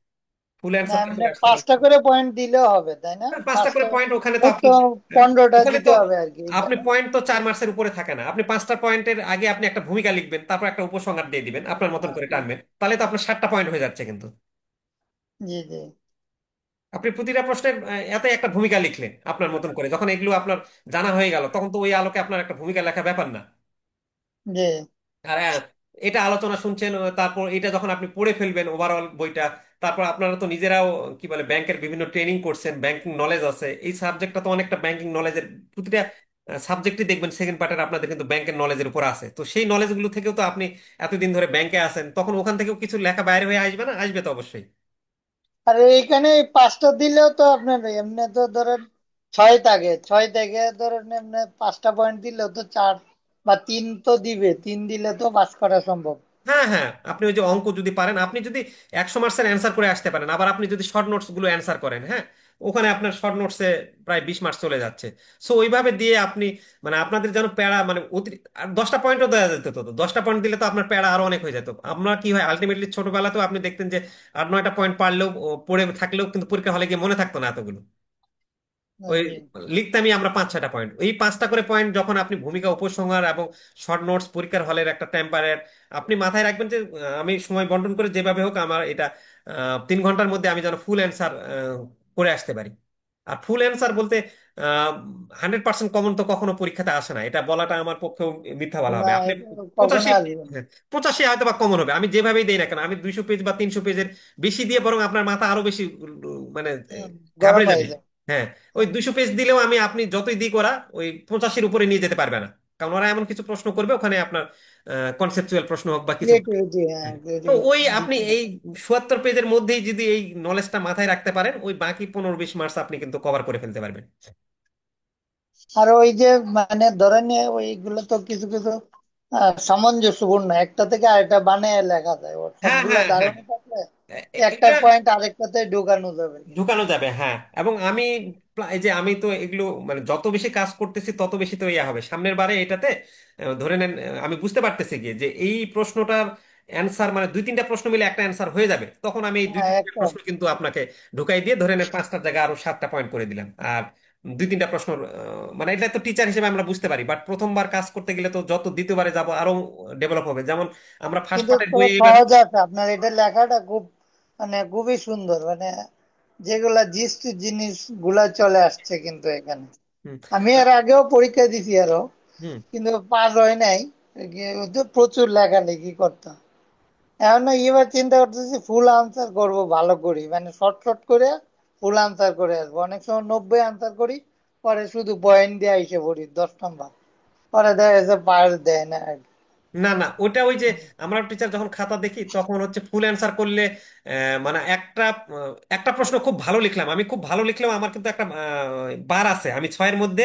Speaker 1: ফুল
Speaker 2: না
Speaker 1: অ্যান্সারটা
Speaker 2: এমনি
Speaker 1: করে আসতে হবে।
Speaker 2: 5টা করে পয়েন্ট দিলেও হবে তাই না?
Speaker 1: হ্যাঁ, 5টা করে
Speaker 2: পাঁচটা
Speaker 1: পয়েন্ট ওখানে তো
Speaker 2: মোট
Speaker 1: আপনি
Speaker 2: তো
Speaker 1: হ্যাঁ,
Speaker 2: 15টা
Speaker 1: ওখানে
Speaker 2: দিতে
Speaker 1: তো
Speaker 2: হবে আর কি, এই
Speaker 1: আপনি
Speaker 2: জন্য।
Speaker 1: পয়েন্ট তো 4 মার্কসের উপরে থাকে না। আপনি 5টা পয়েন্টের আগে আপনি একটা ভূমিকা লিখবেন, তারপর একটা উপসংহার দিয়ে দিবেন আপনার মতন করে টানবেন, তাহলে তো আপনার 60টা পয়েন্ট হয়ে যাচ্ছে কিন্তু।
Speaker 2: জি জি
Speaker 1: আপনি প্রতিটা প্রশ্নের এতে একটা ভূমিকা লিখলেন আপনার মতন করে, যখন এগুলো আপনার জানা হয়ে গেল তখন তো ওই আলোকে আপনার একটা ভূমিকা লেখা ব্যাপার না।
Speaker 2: জি।
Speaker 1: আর এটা আলোচনা শুনছেন, তারপর এটা যখন আপনি পড়ে ফেলবেন ওভারঅল বইটা, তারপর আপনারা তো নিজেরাও কি বলে ব্যাংকের বিভিন্ন ট্রেনিং করছেন, ব্যাংকিং নলেজ আছে, এই সাবজেক্টটা তো অনেকটা ব্যাংকিং নলেজের। প্রতিটা সাবজেক্টই দেখবেন সেকেন্ড পার্টের আপনাদের কিন্তু ব্যাংকের নলেজের উপর আছে। তো সেই নলেজগুলো থেকেও তো আপনি এতদিন ধরে ব্যাংকে আছেন, তখন ওখান থেকেও কিছু লেখা বাইরে হয়ে আসবে না? আসবে তো অবশ্যই।
Speaker 2: আর এইখানে এই 5টা দিলেও তো আপনার এমনি তো ধরেন 6 থেকে ধরেন এমনি 5টা পয়েন্ট দিলেও তো 4 বা 3 তো দিবে, 3 দিলে তো পাস করা সম্ভব।
Speaker 1: হ্যাঁ হ্যাঁ, আপনি ওই যে অঙ্ক যদি পারেন, আপনি যদি 100 মার্কসের অ্যান্সার করে আসতে পারেন, আবার আপনি যদি শর্ট নোটস গুলো অ্যান্সার করেন, হ্যাঁ, ওখানে আপনার শর্ট নোটসে প্রায় 20 মার্কস চলে যাচ্ছে। সো ওইভাবে দিয়ে আপনি মানে আপনাদের যেন প্যারা মানে আর 10টা পয়েন্টও দেওয়া যেত, তো 10টা পয়েন্ট দিলে তো আপনার প্যারা আরো অনেক হয়ে যেত। আমরা কি হয় আলটিমেটলি ছোটবেলাতেও আপনি দেখতেন যে 8-9টা পয়েন্ট পারলেও পড়ে থাকলেও কিন্তু পরীক্ষা হলে গিয়ে মনে থাকতো না এতগুলো। ওই
Speaker 2: জি।
Speaker 1: লিখতামই আমরা 5-6টা পয়েন্ট, এই 5টা করে পয়েন্ট যখন আপনি ভূমিকা উপসংহার এবং শর্ট নোটস পরীক্ষার হলের একটা টেম্পারের আপনি মাথায় রাখবেন যে আমি সময় বন্টন করে যেভাবে হোক আমার এটা 3 ঘন্টার মধ্যে আমি যেন ফুল অ্যান্সার করে আসতে পারি। আর ফুল অ্যান্সার বলতে 100% কমন তো কখনো পরীক্ষাতে আসে না, এটা বলাটা আমার পক্ষেও মিথ্যা বলা
Speaker 2: না
Speaker 1: হবে। আপনি
Speaker 2: এটা কখনো
Speaker 1: 85,
Speaker 2: আসবে না।
Speaker 1: হ্যাঁ, 85 হয়তো বা কমন হবে, আমি যেভাবেই দেই না কেন, আমি 200 পেজ বা 300 পেজের বেশি দিয়ে বরং আপনার মাথা আরো বেশি মানে
Speaker 2: গরম
Speaker 1: ঘাবড়ে
Speaker 2: হয়ে
Speaker 1: যাবে।
Speaker 2: যায়।
Speaker 1: হ্যাঁ, ওই 200 পেজ দিলেও আমি আপনি যতই দিক ওরা ওই 85-এর উপরে নিয়ে যেতে পারবে না। কারণ ওরা এমন কিছু প্রশ্ন করবে ওখানে আপনার কনসেপচুয়াল প্রশ্ন হোক বা কিছু।
Speaker 2: ক্রিয়েটিভিটি, হ্যাঁ
Speaker 1: হ্যাঁ। তো
Speaker 2: ক্রিয়েটিভিটি
Speaker 1: ওই আপনি
Speaker 2: দিতে
Speaker 1: এই
Speaker 2: হবে।
Speaker 1: 76 পেজের মধ্যেই যদি এই নলেজটা মাথায় রাখতে পারেন, ওই বাকি 15-20 মার্কস আপনি কিন্তু কভার করে ফেলতে পারবেন।
Speaker 2: আর ওই যে মানে ধরেন ওইগুলো তো কিছু কিছু সামঞ্জস্যপূর্ণ, একটা থেকে আরেকটা বানিয়ে লেখা যায়, ওর
Speaker 1: হ্যাঁ
Speaker 2: সবগুলা
Speaker 1: হ্যাঁ হ্যাঁ,
Speaker 2: ধারণা থাকলে। একটা
Speaker 1: এটা
Speaker 2: পয়েন্ট আরেকটাতে ঢোকানো যাবে।
Speaker 1: ঢুকানো যাবে, হ্যাঁ। এবং আমি এই যে আমি তো এগুলো মানে যত বেশি কাজ করতেছি তত বেশি তো ইয়া হবে সামনের বারে এটাতে। ধরে নেন আমি বুঝতে পারতেছি কি যে এই প্রশ্নটার অ্যান্সার মানে দুই তিনটা প্রশ্ন মিলে একটা অ্যান্সার হয়ে যাবে, তখন আমি এই দুই
Speaker 2: হ্যাঁ
Speaker 1: তিনটা
Speaker 2: একটা।
Speaker 1: প্রশ্ন কিন্তু আপনাকে ঢুকাই দিয়ে ধরে নেন পাঁচটার জায়গায় আরো 7টা পয়েন্ট করে দিলাম। আর দুই তিনটা প্রশ্ন মানে এটা তো টিচার হিসেবে আমরা বুঝতে পারি, বাট প্রথমবার কাজ করতে গেলে তো যত দ্বিতীয়বারে যাব আরো ডেভেলপ হবে। যেমন আমরা ফার্স্ট
Speaker 2: কিন্তু
Speaker 1: পার্টের
Speaker 2: তো
Speaker 1: বই এবার।
Speaker 2: সহজ আছে আপনার এটা লেখাটা, খুব মানে খুবই সুন্দর, মানে যেগুলা জিস্ট জিনিস গুলা চলে আসছে কিন্তু এখানে।
Speaker 1: হুম।
Speaker 2: আমি এর আগেও পরীক্ষা দিছি আরো,
Speaker 1: হুম।
Speaker 2: কিন্তু পাস হয় নাই। তো প্রচুর লেখালেখি করতাম। এখন না এবার চিন্তা করতেছি ফুল আনসার করব ভালো করি, মানে শর্ট শর্ট করে ফুল আনসার করে আসবো। অনেক সময় 90 আনসার করি, পরে শুধু পয়েন্ট দিয়ে এসে পড়ি 10 নম্বর, পরে দেখা যাচ্ছে পাস দেয় না আর কি।
Speaker 1: না না, ওটা ওই যে আমরা টিচার যখন খাতা দেখি তখন হচ্ছে ফুল অ্যান্সার করলে মানে একটা প্রশ্ন খুব ভালো লিখলাম, আমি খুব ভালো লিখলেও আমার কিন্তু একটা বার আছে, আমি 6-এর মধ্যে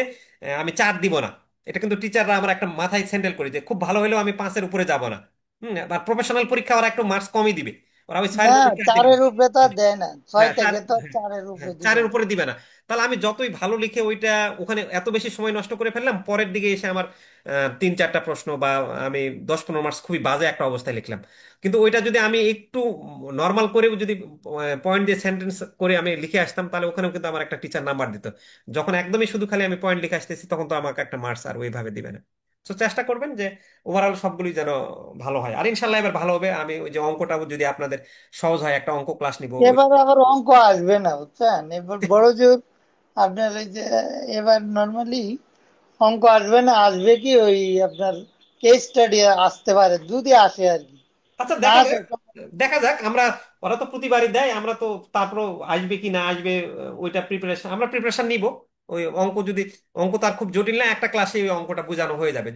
Speaker 1: আমি 4 দিব না। এটা কিন্তু টিচাররা আমরা একটা মাথায় সেন্ডেল করি যে খুব ভালো হলেও আমি 5-এর উপরে যাব না। আর প্রফেশনাল পরীক্ষা ওরা একটু মার্কস কমই দিবে, ওরা ওই 6-এর
Speaker 2: না,
Speaker 1: মধ্যে 4 দিবে।
Speaker 2: 4-এর উপরে তো আর দেয় না, ছয়
Speaker 1: হ্যাঁ চার,
Speaker 2: থেকে তো
Speaker 1: হ্যাঁ,
Speaker 2: 4-এর
Speaker 1: হ্যাঁ
Speaker 2: উপরে দিবে
Speaker 1: 4-এর
Speaker 2: না।
Speaker 1: উপরে দিবে না। তাহলে আমি যতই ভালো লিখে ওইটা ওখানে এত বেশি সময় নষ্ট করে ফেললাম, পরের দিকে এসে আমার 3-4টা প্রশ্ন বা আমি 10-15 মার্কস খুবই বাজে একটা অবস্থায় লিখলাম। কিন্তু ওইটা যদি আমি একটু নর্মাল করে যদি পয়েন্ট দিয়ে সেন্টেন্স করে আমি লিখে আসতাম, তাহলে ওখানেও কিন্তু আমার একটা টিচার নাম্বার দিত। যখন একদমই শুধু খালি আমি পয়েন্ট লিখে আসতেছি তখন তো আমাকে একটা মার্কস আর ওইভাবে দিবে না। তো চেষ্টা করবেন যে ওভারঅল সবগুলোই যেন ভালো হয়। আর ইনশাল্লাহ এবার ভালো হবে। আমি ওই যে অঙ্কটা যদি আপনাদের সহজ হয় একটা অঙ্ক ক্লাস নিব।
Speaker 2: এবার আবার অঙ্ক আসবে না বুঝছেন, এবার বড় জোর আপনার ওই যে এবার নর্মালি অঙ্ক আসবে না, আসবে কি ওই আপনার কেস স্টাডি আসতে পারে যদি আসে আর কি।
Speaker 1: আচ্ছা
Speaker 2: না
Speaker 1: দেখা
Speaker 2: আসে
Speaker 1: যাক, দেখা যাক আমরা, ওরা তো প্রতিবারই দেয়, আমরা তো তারপর আসবে কি না আসবে ওইটা প্রিপারেশন আমরা প্রিপারেশন নিব। ওই অঙ্ক যদি, অঙ্ক তার খুব জটিল না, একটা ক্লাসে ওই অঙ্কটা বোঝানো হয়ে যাবে।